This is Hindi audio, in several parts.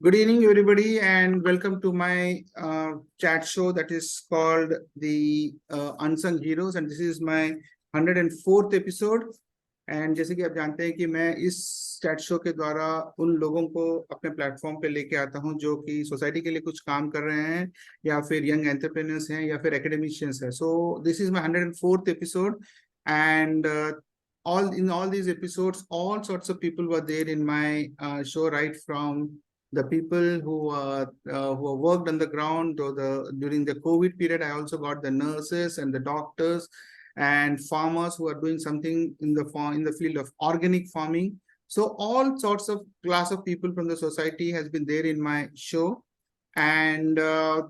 Good evening, everybody, and welcome to my chat show that is called the Unsung Heroes, and this is my 104th episode. And जैसे कि आप जानते हैं कि मैं इस चैट शो के द्वारा उन लोगों को अपने प्लेटफॉर्म पे लेके आता हूं जो कि सोसाइटी के लिए कुछ काम कर रहे हैं या फिर यंग एंटरप्रेन्योर्स हैं या फिर एकेडमिशियंस हैं. So this is my 104th episode, and all these episodes, all sorts of people were there in my show, right from the people who worked on the ground or during the COVID period. I also got the nurses and the doctors and farmers who are doing something in the field of organic farming. So all sorts of class of people from the society has been there in my show. And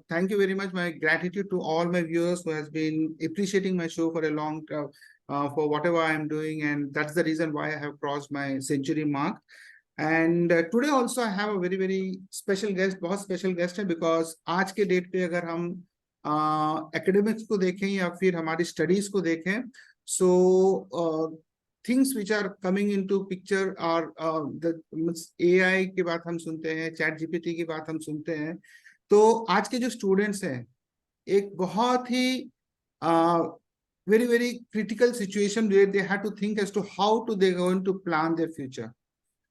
thank you very much. My gratitude to all my viewers who has been appreciating my show for a long time, for whatever I am doing, and that's the reason why I have crossed my century mark. And today also I have a very very special guest, बहुत special guest है, because आज के डेट पे अगर हम academics को देखें या फिर हमारी studies को देखें, so things which are coming into picture are the AI की बात हम सुनते हैं, चैट जीपीटी की बात हम सुनते हैं. तो आज के जो स्टूडेंट्स हैं, एक बहुत ही very very critical situation where they had to think as to how to they going to plan their future.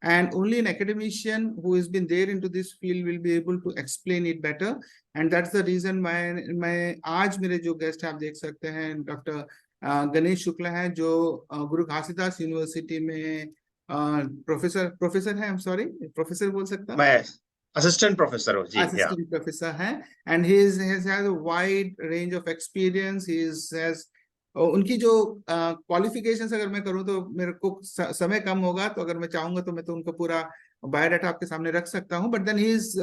And only an academician who has been there into this field will be able to explain it better. And that's the reason why मैं आज मेरे जो गेस्ट आप देख सकते हैं, डॉक्टर गणेश शुक्ला हैं, जो गुरु घासीदास यूनिवर्सिटी में प्रोफेसर है. आई एम सॉरी, प्रोफेसर बोल सकता हूँ? मैं असिस्टेंट प्रोफेसर हूँ जी. असिस्टेंट प्रोफेसर हैं, and he has a wide range of experience. He has उनकी जो क्वालिफिकेशंस अगर मैं करूं तो मेरे को समय कम होगा, तो अगर मैं चाहूंगा तो मैं तो उनका पूरा बायोडाटा आपके सामने रख सकता हूं. But then he is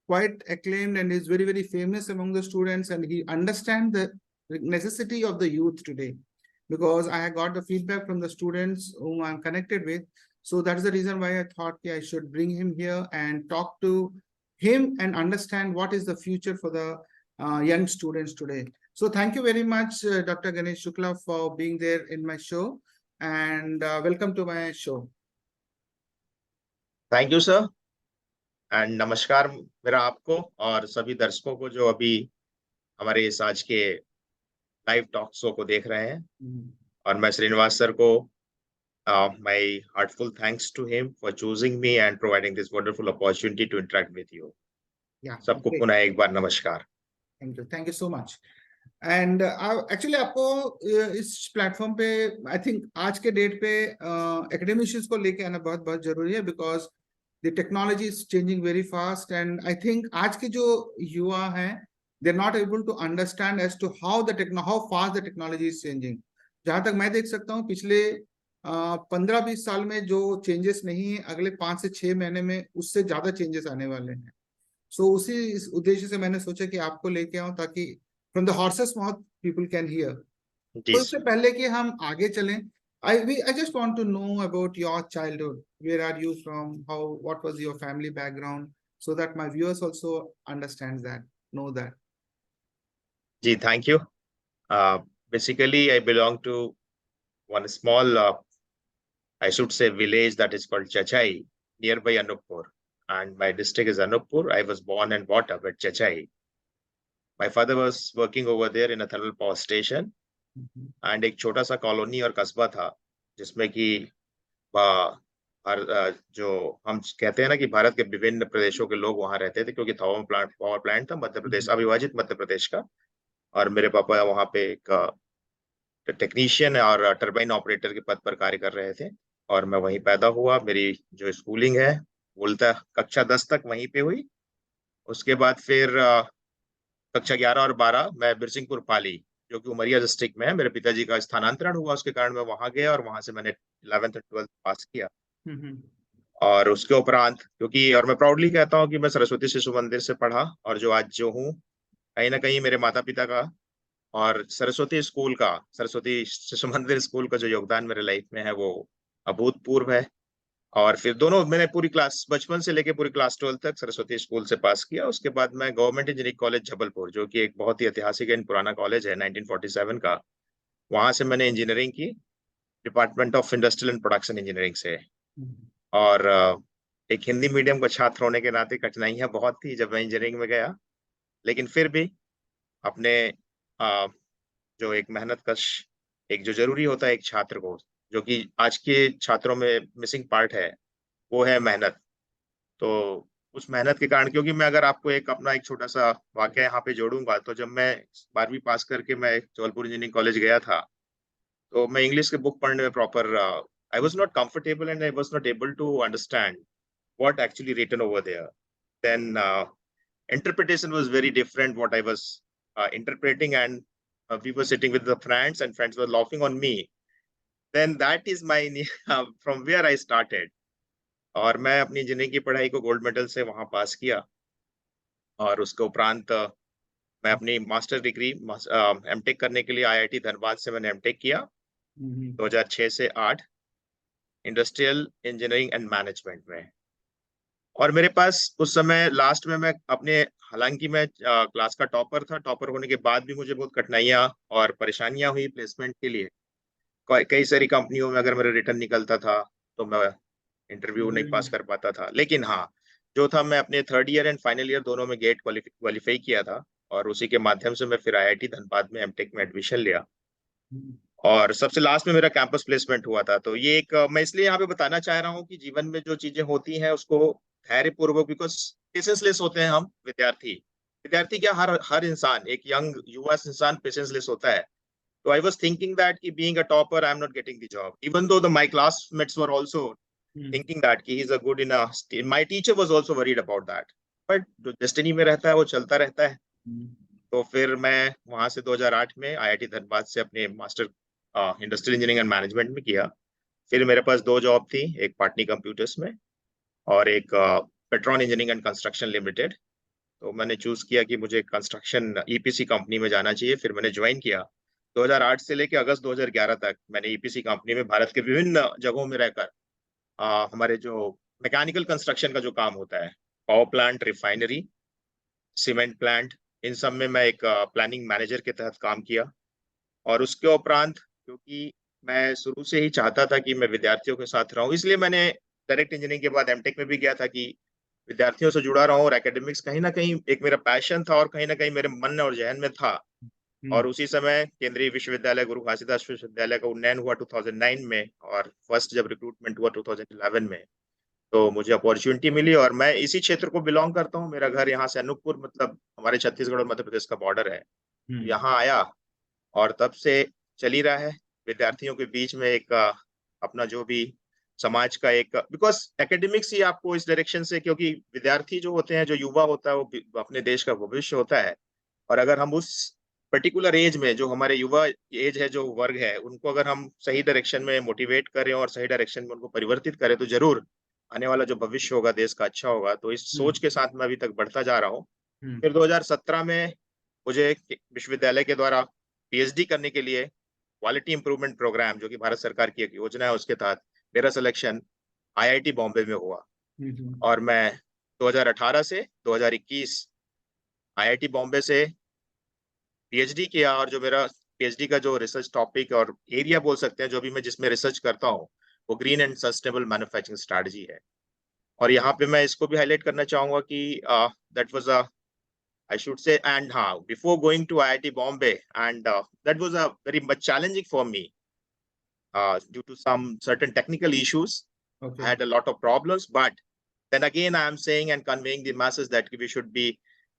quite acclaimed and is very very famous among the students, and he understands the necessity of the youth today, because I have got the feedback from the students whom I'm connected with. So that's the reason why I thought I should bring him here and talk to him and understand what is the future for the young students today. So thank you very much, Dr. Ganesh Shukla, for being there in my show, and welcome to my show. Thank you sir, and नमस्कार मेरा आपको और सभी दर्शकों को जो अभी हमारे इस आज के लाइव टॉक शो को देख रहे हैं. और मैं श्रीनिवास सर को my heartful thanks to him for choosing me and providing this wonderful opportunity to interact with you. सबको पुनः एक बार नमस्कार. Thank you so much. And actually आपको इस प्लेटफॉर्म पे आई थिंक आज के डेट पे एकेडमिशियंस को लेके आना बहुत बहुत जरूरी है, because the technology is changing very fast. And I think आज के जो युवा हैं, they are not able to understand as to how fast the technology is changing. जहां तक मैं देख सकता हूँ, पिछले 15-20 साल में जो चेंजेस नहीं है, अगले 5 से 6 महीने में उससे ज्यादा चेंजेस आने वाले हैं. सो उसी इस उद्देश्य से मैंने सोचा कि आपको लेके आऊं, ताकि from the horse's mouth people can hear. तो इससे पहले कि हम आगे चलें, I just want to know about your childhood. Where are you from? What was your family background, so that my viewers also understands that, know that. Ji, thank you. Basically, I belong to one small, I should say, village that is called Chachai, nearby Anuppur, and my district is Anuppur. I was born and brought up at Chachai. My father was working over there in a thermal power station, and एक छोटा सा कॉलोनी और कस्बा था जिसमें कि जो हम कहते हैं ना कि भारत के विभिन्न प्रदेशों के लोग वहां रहते थे, क्योंकि थर्मल पावर प्लांट था मध्य प्रदेश, अविभाजित मध्य प्रदेश का. और मेरे पापा वहां पे एक टेक्नीशियन और टरबाइन ऑपरेटर के पद पर कार्य कर रहे थे, और मैं वहीं पैदा हुआ. मेरी जो स्कूलिंग है बोलता कक्षा 10 तक वहीं पे हुई. उसके बाद फिर कक्षा 11 और 12 मैं बिरसिंहपुर पाली, जो कि उमरिया डिस्ट्रिक्ट में है. मेरे पिताजी का स्थानांतरण हुआ, उसके कारण मैं वहां गया और वहां से मैंने 11th और 12th पास किया. और उसके उपरांत, क्योंकि और मैं प्राउडली कहता हूँ कि मैं सरस्वती शिशु मंदिर से पढ़ा, और जो आज जो हूँ कहीं ना कहीं मेरे माता पिता का और सरस्वती शिशु मंदिर स्कूल का जो योगदान मेरे लाइफ में है वो अभूतपूर्व है. और फिर दोनों मैंने पूरी क्लास बचपन से लेके पूरी क्लास 12 तक सरस्वती स्कूल से पास किया. उसके बाद मैं गवर्नमेंट इंजीनियरिंग कॉलेज जबलपुर, जो कि एक बहुत ही ऐतिहासिक एंड पुराना कॉलेज है 1947 का, वहां से मैंने इंजीनियरिंग की, department of industrial and production engineering से. और एक हिंदी मीडियम का छात्र होने के नाते कठिनाइयां बहुत थी जब मैं इंजीनियरिंग में गया, लेकिन फिर भी अपने आ, जो एक मेहनत कश, एक जो जरूरी होता है एक छात्र को, जो कि आज के छात्रों में मिसिंग पार्ट है, वो है मेहनत। तो उस मेहनत के कारण, क्योंकि मैं अगर आपको एक अपना एक छोटा सा वाकया यहाँ पे जोड़ूंगा, तो जब मैं 12वीं पास करके मैं जबलपुर इंजीनियरिंग कॉलेज गया था, तो मैं इंग्लिश के बुक पढ़ने में proper I was not comfortable and I was not able to understand what actually written over there. Then interpretation was very different what I was interpreting, and we were sitting with the friends and friends were laughing on me. Then that is my from where I started. और मैं अपनी इंजीनियरिंग की पढ़ाई को गोल्ड मेडल से वहाँ पास किया, और उसके उपरांत मैं अपनी मास्टर डिग्री एमटेक करने के लिए आईआईटी धनबाद से मैंने एमटेक किया 2006 से 8 इंडस्ट्रियल इंजीनियरिंग एंड मैनेजमेंट में। और मेरे पास उस समय लास्ट में मैं अपने, हालांकि मैं क्लास का टॉपर था, टॉपर होने के बाद भी मुझे बहुत कठिनाइयां और परेशानियां हुई प्लेसमेंट के लिए। कई सारी कंपनियों में अगर मेरा रिटर्न निकलता था तो मैं इंटरव्यू नहीं पास कर पाता था, लेकिन हाँ, जो था, मैं अपने third year and final year दोनों में गेट क्वालिफाई किया था, और उसी के माध्यम से मैं फिर आईआईटी धनबाद में एमटेक में एडमिशन लिया, और सबसे लास्ट में मेरा कैंपस प्लेसमेंट हुआ था। तो ये एक मैं इसलिए यहाँ पे बताना चाह रहा हूँ कि जीवन में जो चीजें होती हैं उसको धैर्य पूर्वक, बिकॉज पेशेंसलेस होते हैं हम विद्यार्थी, विद्यार्थी क्या, हर हर इंसान, एक यंग युवा इंसान पेशेंसलेस होता है। तो आई वाज थिंकिंग दैट कि being a topper I am not getting the job, even though my classmates were also thinking that कि he is a good in a, my teacher was also worried about that, but जो डेस्टिनी में रहता है वो चलता रहता है। तो फिर मैं वहां से 2008 में आईआईटी धनबाद से अपने master industrial engineering and management में किया। फिर मेरे पास दो जॉब थी, एक पाटनी कंप्यूटर्स में और एक patron engineering and construction limited. तो मैंने चूज किया कि मुझे कंस्ट्रक्शन ईपीसी कंपनी में जाना चाहिए। फिर मैंने ज्वाइन किया 2008 से लेकर अगस्त 2011 तक। मैंने ईपीसी कंपनी में भारत के विभिन्न जगहों में रहकर हमारे जो मैकेनिकल कंस्ट्रक्शन का जो काम होता है, power plant, refinery, cement plant, इन सब में मैं एक प्लानिंग मैनेजर के तहत काम किया। और उसके उपरांत, क्योंकि मैं शुरू से ही चाहता था कि मैं विद्यार्थियों के साथ रहूं, इसलिए मैंने डायरेक्ट इंजीनियरिंग के बाद एमटेक में भी गया था कि विद्यार्थियों से जुड़ा रहा हूं, और एकेडमिक्स कहीं ना कहीं एक मेरा पैशन था और कहीं ना कहीं मेरे मन और जहन में था। और उसी समय केंद्रीय विश्वविद्यालय गुरु घासीदास विश्वविद्यालय का उन्नयन हुआ 2009 में, और फर्स्ट जब रिक्रूटमेंट हुआ 2011 में, तो मुझे अपॉर्चुनिटी मिली। और मैं इसी क्षेत्र को बिलोंग करता हूँ, मेरा घर यहाँ से अनूपपुर, मतलब हमारे छत्तीसगढ़ और मध्य प्रदेश का बॉर्डर है। यहाँ आया और तब से चल ही रहा है विद्यार्थियों के बीच में एक अपना जो भी समाज का एक, बिकॉज एकेडमिक्स ही आपको इस डायरेक्शन से, क्योंकि विद्यार्थी जो होते हैं, जो युवा होता है, वो अपने देश का भविष्य होता है। और अगर हम उस पर्टिकुलर एज में, जो हमारे युवा एज है, जो वर्ग है, उनको अगर हम सही डायरेक्शन में मोटिवेट करें और सही डायरेक्शन में उनको परिवर्तित करें, तो जरूर आने वाला जो भविष्य होगा देश का अच्छा होगा। तो इस सोच के साथ मैं अभी तक बढ़ता जा रहा हूँ। फिर 2017 में मुझे विश्वविद्यालय के द्वारा पीएचडी करने के लिए क्वालिटी इंप्रूवमेंट प्रोग्राम, जो कि भारत सरकार की एक योजना है, उसके तहत मेरा सिलेक्शन आईआईटी बॉम्बे में हुआ। और मैं 2018 से 2021 आईआईटी बॉम्बे से पीएचडी किया। और जो मेरा पीएचडी का जो रिसर्च टॉपिक और एरिया बोल सकते हैं, जो भी मैं जिसमें रिसर्च करता हूँ, वो green and sustainable manufacturing strategy है। और यहाँ पे मैं इसको भी हाईलाइट करना चाहूंगा कि that was a, I should say, and before going to IIT Bombay, and that was a very much challenging for me due to some certain technical issues. I had a lot of problems, but then again, I am saying and conveying the masses that we should be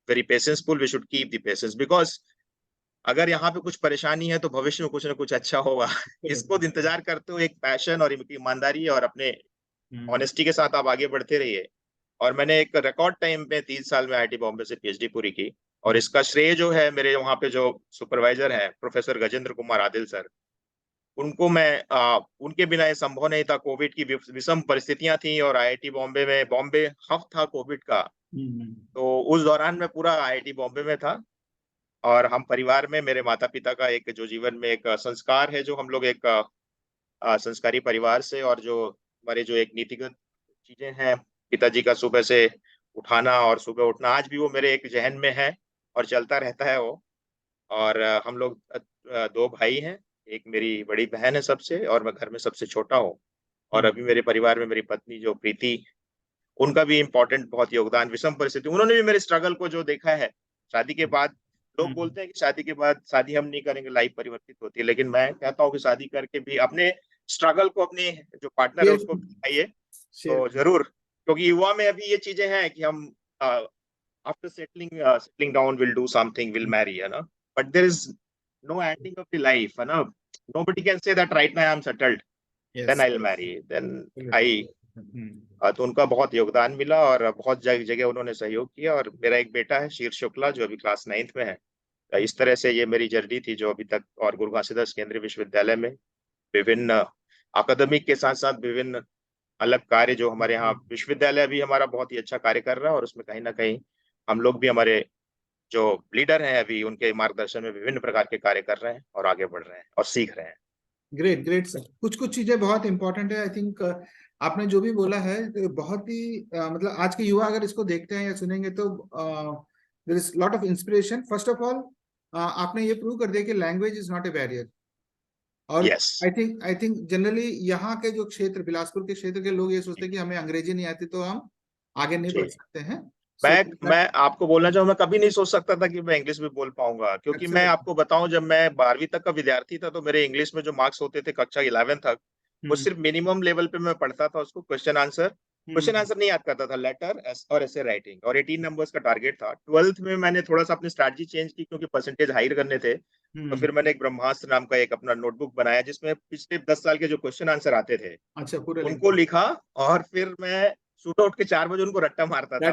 very patientful. We should keep the patience, because अगर यहाँ पे कुछ परेशानी है तो भविष्य में कुछ ना कुछ अच्छा होगा। इसको इंतजार करते हुए एक पैशन और ईमानदारी और अपने ऑनेस्टी के साथ आप आगे बढ़ते रहिए। और मैंने एक रिकॉर्ड टाइम में 3 साल में आईआईटी बॉम्बे से पीएचडी पूरी की। और इसका श्रेय जो है, मेरे वहाँ पे जो सुपरवाइजर है प्रोफेसर गजेंद्र कुमार आदिल सर, उनको मैं उनके बिना ये संभव नहीं था। कोविड की विषम परिस्थितियां थी और आईआईटी बॉम्बे में, बॉम्बे हब था कोविड का, तो उस दौरान मैं पूरा आईआईटी बॉम्बे में था। और हम परिवार में, मेरे माता पिता का एक जो जीवन में एक संस्कार है, जो हम लोग एक संस्कारी परिवार से, और जो हमारे जो एक नीतिगत चीजें हैं, पिताजी का सुबह से उठाना और सुबह उठना, आज भी वो मेरे एक जहन में है और चलता रहता है वो। और हम लोग दो भाई हैं, एक मेरी बड़ी बहन है सबसे, और मैं घर में सबसे छोटा हूँ। और अभी मेरे परिवार में मेरी पत्नी जो प्रीति, उनका भी इम्पोर्टेंट बहुत योगदान। विषम परिस्थिति, उन्होंने भी मेरे स्ट्रगल को जो देखा है शादी के बाद। लोग बोलते हैं कि शादी के बाद शादी हम नहीं करेंगे, लाइफ परिवर्तित होती है, लेकिन मैं कहता हूँ कि शादी करके भी अपने स्ट्रगल को अपने जो पार्टनर है उसको दिखाइए तो जरूर, क्योंकि युवा में अभी ये चीजें हैं कि हम after settling down will do something, will marry, है ना, but there is no ending of the life, है ना। Nobody can say that right now I am settled then I will marry, then I. तो उनका बहुत योगदान मिला और बहुत जगह उन्होंने सहयोग किया। और मेरा एक बेटा है शीर शुक्ला, जो अभी क्लास 9th में है। इस तरह से ये मेरी जर्नी थी जो अभी तक। और गुरु घासीदास केंद्रीय विश्वविद्यालय में विभिन्न अकादमिक के साथ साथ विभिन्न अलग कार्य जो हमारे यहाँ विश्वविद्यालय भी हमारा बहुत ही अच्छा कार्य कर रहा है, और उसमें कहीं ना कहीं हम लोग भी हमारे जो लीडर हैं अभी उनके मार्गदर्शन में विभिन्न प्रकार के कार्य कर रहे हैं और आगे बढ़ रहे हैं और सीख रहे हैं। ग्रेट ग्रेट सर, कुछ कुछ चीजें बहुत इंपॉर्टेंट है। आई थिंक आपने जो भी बोला है तो बहुत ही मतलब आज के युवा अगर इसको देखते हैं या सुनेंगे तो there is lot of inspiration. First of all आपने ये प्रूव कर दिया कि language is not a barrier. और Yes. आई थिंक जनरली यहाँ के जो क्षेत्र, बिलासपुर के क्षेत्र के लोग ये सोचते हैं कि हमें अंग्रेजी नहीं आती तो हम आगे नहीं बढ़ सकते हैं। मैं आपको बोलना चाहूँ, मैं कभी नहीं सोच सकता था कि मैं इंग्लिश में बोल पाऊंगा, क्योंकि मैं आपको बताऊं, जब मैं 12वीं तक का विद्यार्थी था तो मेरे इंग्लिश में जो मार्क्स होते थे कक्षा 11 तक, वो सिर्फ मिनिमम लेवल पे मैं पढ़ता था उसको। क्वेश्चन आंसर नहीं याद करता था, लेटर और ऐसे राइटिंग, और 18 नंबर्स का टारगेट था। 12th में मैंने थोड़ा सा अपनी स्ट्रैटेजी चेंज की, क्योंकि परसेंटेज हाई करने थे। तो फिर मैंने एक ब्रह्मास्त्र नाम का एक अपना नोटबुक बनाया जिसमें पिछले 10 साल के जो क्वेश्चन आंसर आते थे उनको लिखा, और फिर मैं सुबह उठ के 4 बजे उनको रट्टा मारता था।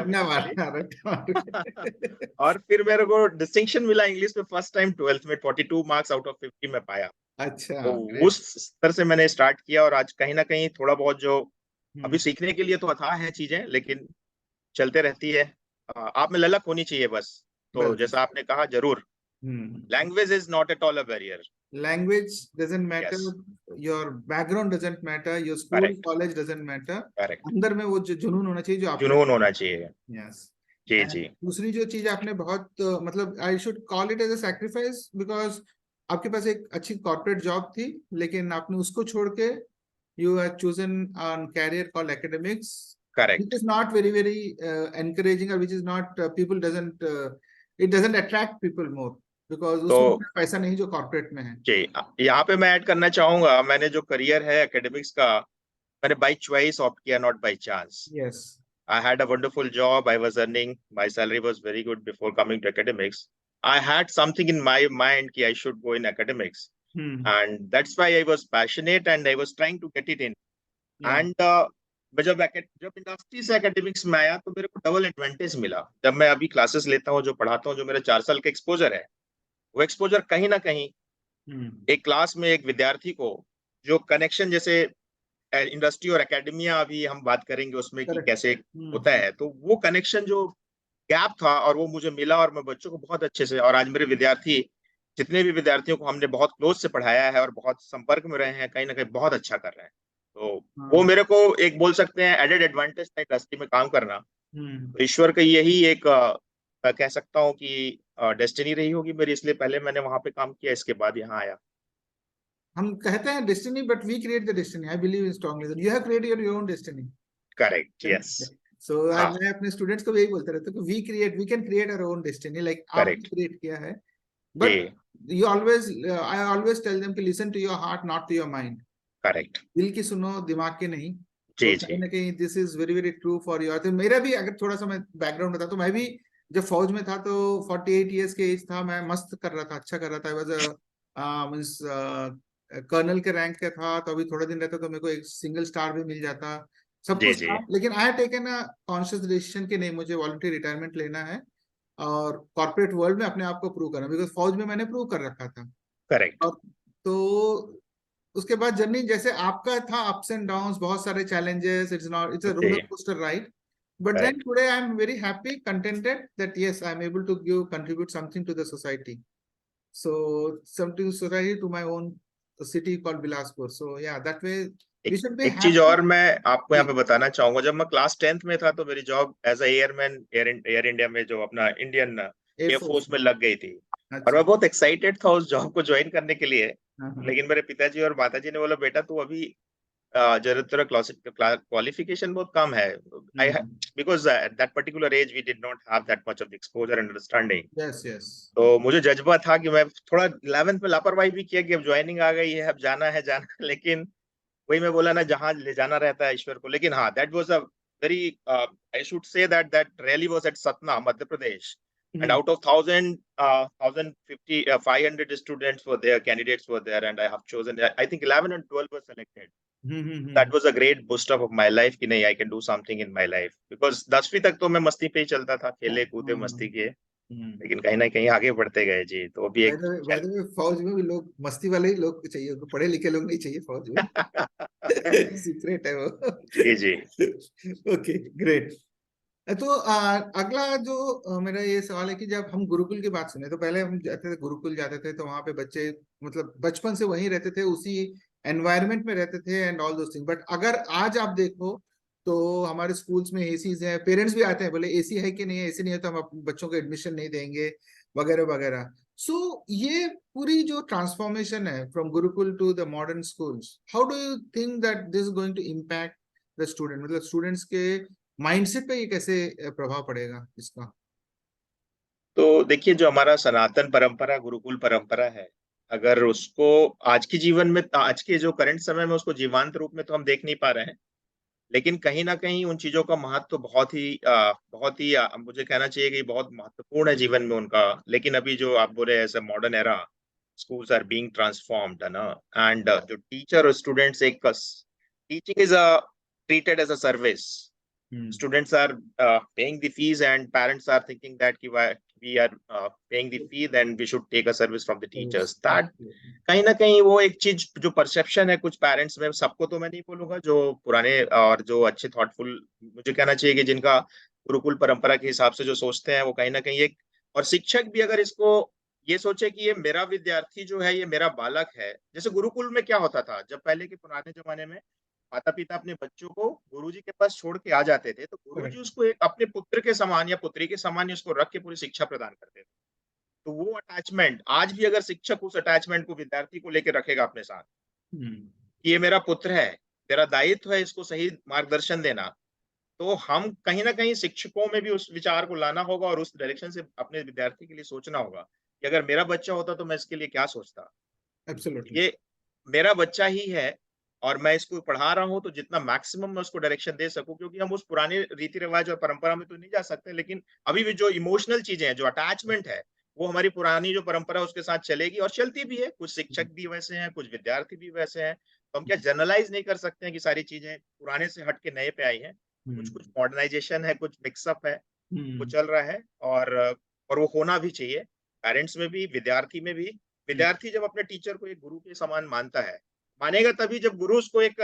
और फिर मेरे को डिस्टिंक्शन मिला इंग्लिश में फर्स्ट टाइम 12th में, 42 मार्क्स आउट ऑफ 50 में पाया। अच्छा, तो उस स्तर से मैंने स्टार्ट किया, और आज कहीं ना कहीं थोड़ा बहुत जो अभी सीखने के लिए तो अथाह है चीजें, लेकिन चलते रहती है। आप में ललक होनी चाहिए बस। तो जैसा आपने कहा, जरूर language is not at all a barrier. Language doesn't matter, your background doesn't matter, your school, college doesn't matter. अंदर में वो जो जुनून होना चाहिए, जो आप जुनून होना चाहिए। Yes. जी जी। दूसरी जो चीज आपने बहुत मतलब I should call it as a sacrifice, because आपके पास एक अच्छी कॉर्पोरेट जॉब थी, लेकिन आपने उसको छोड़ के you have chosen a career called academics. Correct. Which is not very encouraging, or which is not people doesn't it doesn't attract people more, because उसमें पैसा नहीं जो कॉर्पोरेट में है। जी, यहाँ पे मैं ऐड करना चाहूंगा, मैंने जो करियर है एकेडमिक्स का, मैंने बाय चॉइस ऑप्ट किया, not by chance. Yes. I had a wonderful job. I was earning. My salary was very good before coming to academics. I had something in my mind that I should go in academics, and that's why I was passionate and I was trying to get it in. And जब इंडस्ट्री से एकेडमिक्स में आया तो मेरे को डबल एडवांटेज मिला। जब मैं अभी क्लासेस लेता हूँ, जो पढ़ाता हूँ, जो मेरा 4 साल का एक्सपोजर है, वो एक्सपोजर कहीं ना कहीं एक क्लास में एक विद्यार्थी को जो कनेक्शन, जैसे इंडस्ट्री और एकेडमिया अभी हम बात करेंगे उसमें कि कैसे होता है, तो वो कनेक्शन जो गैप था और वो मुझे मिला, और मैं बच्चों को बहुत अच्छे से, और आज मेरे विद्यार्थी जितने भी विद्यार्थियों को हमने बहुत क्लोज से पढ़ाया है और बहुत संपर्क में रहे हैं, कहीं ना कहीं बहुत अच्छा कर रहे हैं। तो वो मेरे को एक बोल सकते हैं एडेड एडवांटेज था इंडस्ट्री में काम करना। तो ईश्वर का यही एक मैं कह सकता हूँ कि डेस्टिनी रही होगी मेरी, इसलिए पहले मैंने वहां पे काम किया, इसके बाद यहाँ आया। हम कहते हैं destiny, but we create the destiny. I believe strongly that you have created your own destiny. Correct, yes. So मैं अपने स्टूडेंट्स को भी यही बोलता रहता हूँ कि we can create our own destiny, like आपने क्रिएट किया है। But you always I always tell them to listen to your heart, not to your mind. Correct. दिल की सुनो, दिमाग की नहीं। जी तो कहीं ना कहीं this is very true for you. तो मेरा भी अगर थोड़ा सा मैं बैकग्राउंड बता, तो मैं भी जब फौज में था तो 48 इयर्स के एज था, मैं मस्त कर रहा था, अच्छा कर रहा था। आई वाज कर्नल के रैंक का था, तो अभी थोड़ा दिन रहता तो मेरे को एक सिंगल स्टार भी मिल जाता, सब कुछ था। लेकिन I have taken a conscious decision कि नहीं, मुझे वॉलंटरी रिटायरमेंट लेना है और कॉर्पोरेट वर्ल्ड में अपने आप को प्रूव करना, बिकॉज फौज में मैंने प्रूव कर रखा था। करेक्ट। तो उसके बाद जर्नी जैसे आपका था, अप्स एंड डाउन्स, बहुत सारे challenges, it's a roller coaster ride, but then today I am very happy, contented that yes I am able to contribute something to the society, so something society to my own city called Bilaspur. So ya that वे एक चीज और मैं आपको यहाँ पे बताना चाहूंगा, जब मैं क्लास 10th में था तो मेरी job as airman Air India में, जो अपना इंडियन एयरफोर्स में लग गई थी। और मैं बहुत एक्साइटेड था उस जॉब को ज्वाइन करने के लिए, लेकिन मेरे पिताजी और माताजी ने बोला, बेटा तू अभी ज्यादातर क्वालिफिकेशन बहुत कम है. I because at that particular age we did not have that much of exposure and understanding. Yes yes तो मुझे जज्बा था कि मैं थोड़ा 11th में लापरवाही भी किया कि अब ज्वाइनिंग आ गई है, अब जाना है जाना है. लेकिन वही मैं बोला ना, जहां ले जाना रहता है ईश्वर को. लेकिन हाँ, that was a very, I should say that really was at Satna, Madhya Pradesh. And out of 500 students were there, candidates were there, and I have chosen, I think 11 and 12 were selected. That was a great boost up of my life कि नहीं, I can do something in my life. Because 10वीं तक तो मैं मस्ती पे ही चलता था, खेले कूदे मस्ती किए. लेकिन कहीं ना कहीं आगे बढ़ते गए जी. तो अभी एक फौज में भी लोग मस्ती वाले ही लोग चाहिए, पढ़े लिखे लोग नहीं चाहिए फौज में. सीक्रेट है वो. जी जी. Okay great. तो अगला जो मेरा ये सवाल है कि जब हम गुरुकुल की बात सुने, तो पहले हम जाते थे गुरुकुल, जाते थे तो वहां पे बच्चे मतलब बचपन से वहीं रहते थे, उसी एनवायरनमेंट में रहते थे and all those thing. But अगर आज आप देखो तो हमारे स्कूल्स में एसीज हैं, पेरेंट्स भी आते हैं बोले एसी है कि नहीं है, एसी नहीं है तो हम अपने बच्चों को एडमिशन नहीं देंगे वगैरह वगैरह. सो ये पूरी जो ट्रांसफॉर्मेशन है from gurukul to the modern schools, how do you think that this going to impact the student, मतलब स्टूडेंट्स के माइंडसेट पे ये कैसे प्रभाव पड़ेगा इसका? तो देखिए, जो हमारा सनातन परंपरा गुरुकुल परंपरा है, अगर उसको आज के जीवन में, आज के जो करंट समय में उसको जीवंत रूप में तो हम देख नहीं पा रहे हैं. लेकिन कहीं ना कहीं उन चीजों का महत्व बहुत ही मुझे कहना चाहिए कि बहुत महत्वपूर्ण है जीवन में उनका. लेकिन अभी जो आप बोले ऐसे modern era, schools are being transformed है ना. एंड जो टीचर और स्टूडेंट्स, एक teaching is a treated as a service. Students are paying the fees and parents are thinking that we are paying the fee, then we should take a service from the teachers. That कहीं ना कहीं वो एक चीज जो परसेप्शन है कुछ पेरेंट्स में, सबको तो मैं नहीं बोलूंगा, जो पुराने और जो अच्छे थॉटफुल, मुझे कहना चाहिए कि जिनका गुरुकुल परंपरा के हिसाब से जो सोचते हैं, वो कहीं ना कहीं एक, और शिक्षक भी अगर इसको ये सोचे कि ये मेरा विद्यार्थी जो है, ये मेरा बालक है. जैसे गुरुकुल में क्या होता था, जब पहले के पुराने जमाने में माता पिता अपने बच्चों को गुरुजी के पास छोड़ के आ जाते थे, तो गुरुजी उसको एक अपने पुत्र के समान या पुत्री के समान ही उसको रख के पूरी शिक्षा प्रदान करते थे. तो वो अटैचमेंट, आज भी अगर शिक्षक उस अटैचमेंट को विद्यार्थी को लेकर रखेगा अपने साथ, कि ये मेरा पुत्र है, मेरा दायित्व है इसको सही मार्गदर्शन देना, तो हम कहीं ना कहीं शिक्षकों में भी उस विचार को लाना होगा और उस डायरेक्शन से अपने विद्यार्थी के लिए सोचना होगा कि अगर मेरा बच्चा होता तो मैं इसके लिए क्या सोचता. एब्सोल्युटली. ये मेरा बच्चा ही है और मैं इसको पढ़ा रहा हूँ, तो जितना मैक्सिमम मैं उसको डायरेक्शन दे सकूं, क्योंकि हम उस पुराने रीति रिवाज और परंपरा में तो नहीं जा सकते, लेकिन अभी भी जो इमोशनल चीजें हैं, जो अटैचमेंट है, वो हमारी पुरानी जो परंपरा उसके साथ चलेगी और चलती भी है. कुछ शिक्षक भी वैसे हैं, कुछ विद्यार्थी भी वैसे हैं. तो हम क्या जनरलाइज नहीं कर सकते हैं कि सारी चीजें पुराने से हट के नए पे आई हैं. कुछ कुछ मॉडर्नाइजेशन है, कुछ मिक्सअप है, वो चल रहा है. और वो होना भी चाहिए, पेरेंट्स में भी, विद्यार्थी में भी. विद्यार्थी जब अपने टीचर को एक गुरु के समान मानता है, मानेगा तभी जब गुरु उसको एक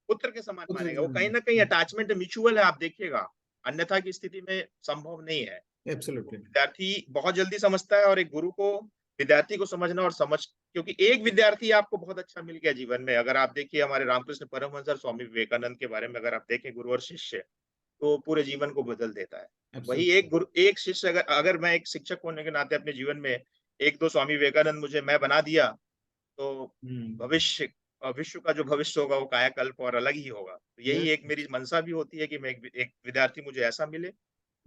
पुत्र के समान मानेगा. वो कहीं ना कहीं अटैचमेंट म्यूचुअल है, आप देखिएगा, अन्यथा की स्थिति में संभव नहीं है. एब्सोल्युटली. विद्यार्थी बहुत जल्दी समझता है, और एक गुरु को विद्यार्थी को समझना और समझ, क्योंकि एक विद्यार्थी आपको बहुत अच्छा मिल गया जीवन में. अगर आप देखिए हमारे रामकृष्ण परमहंस और स्वामी विवेकानंद के बारे में अगर आप देखें, गुरु और शिष्य, तो पूरे जीवन को बदल देता है. वही एक शिष्य, अगर मैं एक शिक्षक होने के नाते अपने जीवन में एक दो स्वामी विवेकानंद मुझे मैं बना दिया, तो भविष्य, विश्व का जो भविष्य होगा वो कायाकल्प और अलग ही होगा. तो यही एक मेरी मनसा भी होती है कि मैं एक विद्यार्थी मुझे ऐसा मिले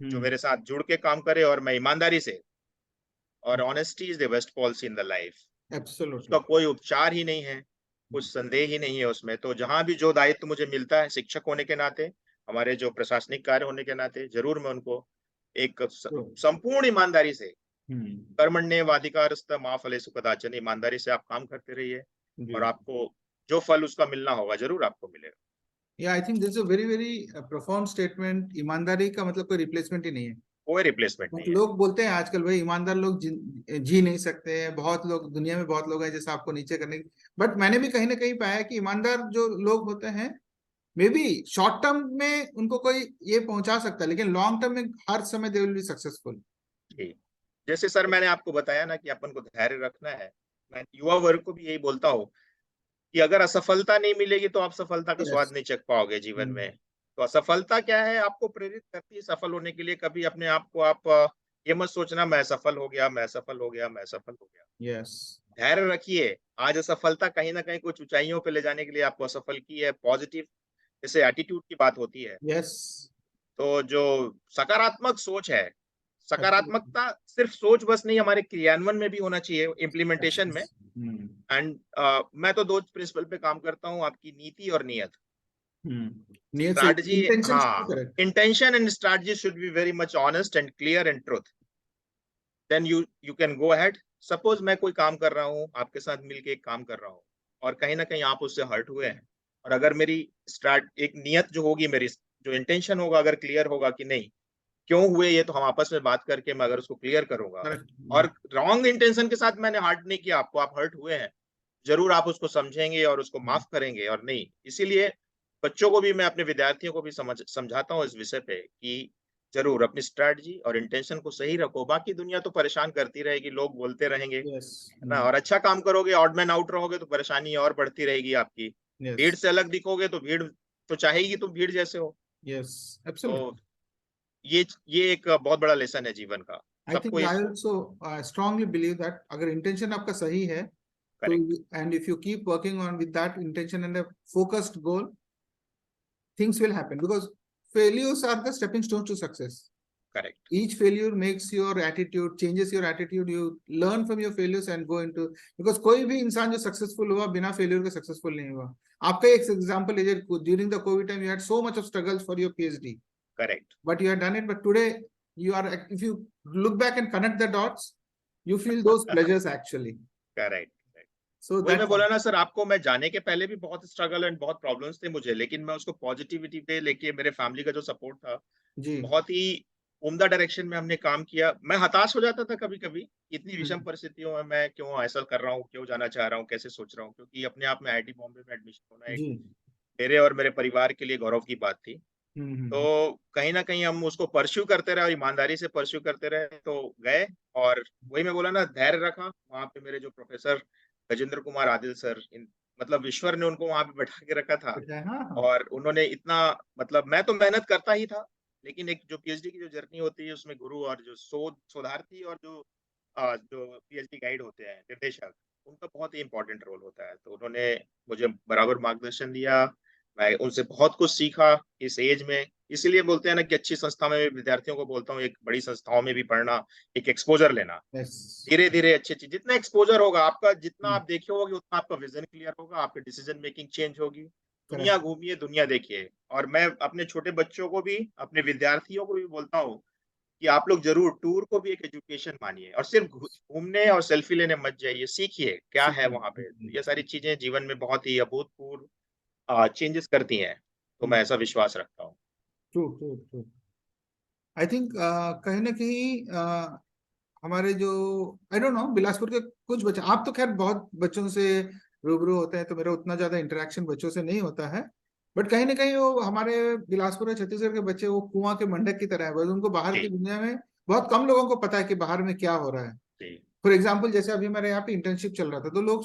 जो मेरे साथ जुड़ के काम करे, और मैं ईमानदारी से, और honesty is the best policy in the life. उसका कोई उपचार ही नहीं है, कुछ संदेह ही नहीं है उसमें. तो जहां भी जो दायित्व मुझे मिलता है शिक्षक होने के नाते, हमारे जो प्रशासनिक कार्य होने के नाते, जरूर मैं उनको एक संपूर्ण ईमानदारी से, कर्मण्येवाधिकारस्थ मा फलेषु कदाचन, ईमानदारी से आप काम करते रहिए, और आपको जो फल उसका मिलना होगा जरूर आपको मिलेगा. I think this is a very very profound statement. ईमानदारी का मतलब कोई रिप्लेसमेंट ही नहीं है, कोई रिप्लेसमेंट नहीं है. लोग बोलते हैं आजकल भाई ईमानदार लोग जी नहीं सकते हैं, बहुत लोग दुनिया में, बहुत लोग हैं जैसे आपको नीचे करने की. बट मैंने भी कहीं ना कहीं पाया कि ईमानदार जो लोग होते हैं, मे बी शॉर्ट टर्म में उनको कोई ये पहुंचा सकता है, लेकिन लॉन्ग टर्म में हर समय दे विल बी सक्सेसफुल. जैसे सर मैंने आपको बताया ना कि अपन को धैर्य रखना है. मैं युवा वर्ग को भी यही बोलता हूँ कि अगर असफलता नहीं मिलेगी तो आप सफलता का स्वाद नहीं चख पाओगे जीवन में. तो असफलता क्या है, आपको प्रेरित करती है सफल होने के लिए. कभी अपने आप को आप ये मत सोचना मैं सफल हो गया, मैं सफल हो गया, मैं सफल हो गया. यस. धैर्य रखिए। आज असफलता कहीं ना कहीं कुछ ऊंचाइयों पे ले जाने के लिए आपको असफल की है। पॉजिटिव जैसे एटीट्यूड की बात होती है, यस, तो जो सकारात्मक सोच है, एब्सोल्युटली, सकारात्मकता सिर्फ सोच बस नहीं, हमारे क्रियान्वयन में भी होना चाहिए, यस, इम्प्लीमेंटेशन में। यस, एंड मैं तो दो प्रिंसिपल पे काम करता हूँ, आपकी नीति और नियत। नियत से स्ट्रैटेजी, इंटेंशन शुड बी हाँ, correct. Intention and strategy should be very much honest and clear and truth, then you can go ahead. Suppose मैं कोई काम कर रहा हूँ, आपके साथ मिलके एक काम कर रहा हूँ, और कहीं ना कहीं आप उससे हर्ट हुए हैं, और अगर मेरी स्टार्ट एक नियत जो होगी, मेरी जो इंटेंशन होगा, अगर क्लियर होगा कि नहीं क्यों हुए ये, तो हम आपस में बात करके मैं अगर उसको क्लियर करूंगा, करेक्ट, और रॉन्ग इंटेंशन के साथ मैंने हर्ट नहीं किया आपको, आप हर्ट हुए हैं, जरूर आप उसको समझेंगे और उसको माफ करेंगे। और नहीं, इसीलिए बच्चों को भी, मैं अपने विद्यार्थियों को भी समझाता हूँ इस विषय पे कि जरूर अपनी स्ट्रैटेजी और इंटेंशन को सही रखो, बाकी दुनिया तो परेशान करती रहेगी, लोग बोलते रहेंगे, यस, है ना। और अच्छा काम करोगे, ऑड मैन आउट रहोगे, तो परेशानी और बढ़ती रहेगी आपकी। यस, भीड़ से अलग दिखोगे तो भीड़ तो चाहेगी तुम भीड़ जैसे हो। यस, तो एब्सोल्युटली। ये एक बहुत बड़ा लेसन है जीवन का, आई सबको थिंक आई इसको। ऑल्सो स्ट्रांगली बिलीव दैट अगर इंटेंशन आपका सही है तो, correct, and if you keep working on with that intention and a focused goal, things will happen because failures are the stepping stones to success. Correct, Each failure makes your attitude, changes your attitude. You learn from your failures and go into, because कोई भी इंसान जो सक्सेसफुल हुआ बिना फेलियर के सक्सेसफुल नहीं हुआ। आपका एक एग्जांपल है, during the Covid time you had so much of struggles for your PhD, correct, but you have done it. But today you are, if you look back and connect the dots, you feel those pleasures actually. Correct. So वही मैं that's बोला ना सर आपको, मैं जाने के पहले भी बहुत स्ट्रगल एंड बहुत प्रॉब्लम्स थे मुझे, लेकिन मैं उसको पॉजिटिविटी पे लेके, मेरे फैमिली का जो सपोर्ट था, जी। बहुत ही उम्दा डायरेक्शन में हमने काम किया। मैं हताश हो जाता था कभी कभी, इतनी विषम परिस्थितियों में मैं क्यों ऐसा कर रहा हूँ, क्यों जाना चाह रहा हूँ, कैसे सोच रहा हूँ, क्योंकि अपने आप में आईआईटी बॉम्बे में एडमिशन होना एक जी। मेरे और मेरे परिवार के लिए गौरव की बात थी। तो हम्म। कहीं ना कहीं हम उसको परस्यू करते रहे और ईमानदारी से परस्यू करते रहे, तो गए। और वही मैं बोला ना, धैर्य रखा। वहां पे मेरे जो प्रोफेसर गजेंद्र कुमार आदिल सर, मतलब ईश्वर ने उनको वहां पे बैठा के रखा था, हाँ, हाँ। और उन्होंने इतना, मतलब मैं तो मेहनत करता ही था, लेकिन एक जो पीएचडी की जो जर्नी होती है उसमें गुरु और जो शोधार्थी और जो पीएचडी गाइड होते हैं, निर्देशक, उनका बहुत ही इंपॉर्टेंट रोल होता है। तो उन्होंने मुझे बराबर मार्गदर्शन दिया, मैं उनसे बहुत कुछ सीखा इस एज में। इसीलिए बोलते हैं ना कि अच्छी संस्था में भी विद्यार्थियों को बोलता हूँ, एक बड़ी संस्थाओं में भी पढ़ना, एक एक्सपोजर लेना, यस। धीरे धीरे अच्छी चीज, जितना एक्सपोजर होगा आपका, जितना आप देखे होगे, उतना आपका विजन क्लियर होगा, आपकी डिसीजन मेकिंग चेंज होगी। दुनिया करेक्ट। घूमिए, दुनिया देखिए। और मैं अपने छोटे बच्चों को भी, अपने विद्यार्थियों को भी बोलता हूँ कि आप लोग जरूर टूर को भी एक एजुकेशन मानिए, और सिर्फ घूमने और सेल्फी लेने मत जाइए, सीखिए क्या है वहां पे। ये सारी चीजें जीवन में बहुत ही अभूतपूर्व चेंजेस करती हैं, तो मैं ऐसा विश्वास रखता हूँ। True, true, true. I think कहीं ना कहीं हमारे जो, आई डोंट नो, बिलासपुर के कुछ बच्चे, आप तो खैर बहुत बच्चों से रूबरू होते हैं तो मेरा उतना ज्यादा इंटरेक्शन बच्चों से नहीं होता है, बट कहीं ना कहीं वो हमारे बिलासपुर और छत्तीसगढ़ के बच्चे वो कुआं के मंडक की तरह है, बस उनको बाहर की जी, दुनिया में बहुत कम लोगों को पता है कि बाहर में क्या हो रहा है। जी, फॉर एग्जाम्पल जैसे अभी हमारे यहाँ पे इंटर्नशिप चल रहा था तो लोग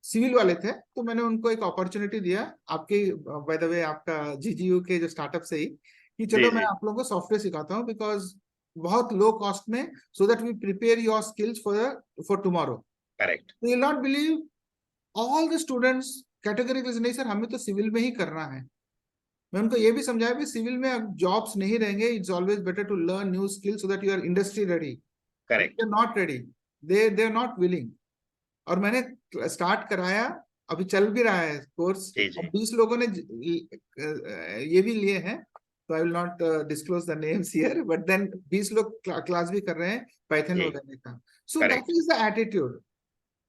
सिविल वाले थे, तो मैंने उनको एक अपॉर्चुनिटी दिया आपके, बाय द वे, आपका जीजीयू के जो स्टार्टअप से ही, कि जी, चलो मैं जी, आप लोगों को सॉफ्टवेयर सिखाता हूँ बिकॉज बहुत लो कॉस्ट में, so that we prepare your skills for tomorrow. Correct, you will not believe, all the students category नहीं सर हमें तो सिविल में ही करना है। मैं उनको ये भी समझाया भी सिविल में अब जॉब्स नहीं रहेंगे, it's always better to learn new skills so that you are industry ready. Correct, they are not ready, they are not willing. और मैंने स्टार्ट कराया, अभी चल भी रहा है कोर्स, जी, अब जी, 20 लोगों ने ये भी लिए हैं, तो I will not disclose the names here, but then 20 लोग क्लास भी कर रहे हैं पाइथन जी, वगैरह का। So that correct. Is the attitude.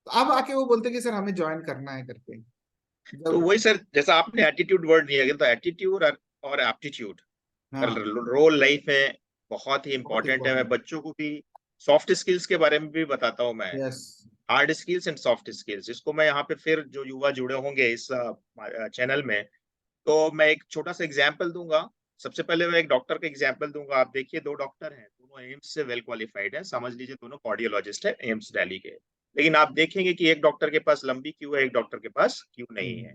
अब आके वो बोलते कि सर हमें ज्वाइन करना है करके, तो जब, वही सर, जैसा आपने एटीट्यूड वर्ड दिया गया, तो एटीट्यूड और एप्टीट्यूड का हाँ, रोल लाइफ में बहुत ही बहुत इंपॉर्टेंट है। मैं इंपॉर्टेंट। बच्चों को भी सॉफ्ट स्किल्स के बारे में भी बताता हूँ मैं, yes. Hard skills and soft skills. इसको मैं यहाँ पे, फिर जो युवा जुड़े होंगे इस चैनल में, तो मैं एक छोटा सा एग्जाम्पल दूंगा। सबसे पहले मैं एक डॉक्टर का एग्जाम्पल दूंगा। आप देखिए, दो डॉक्टर हैं, दोनों एम्स से वेल क्वालिफाइड है, समझ लीजिए दोनों कार्डियोलॉजिस्ट है एम्स दिल्ली के। लेकिन आप देखेंगे कि एक डॉक्टर के पास लंबी क्यू है, एक डॉक्टर के पास क्यू नहीं है।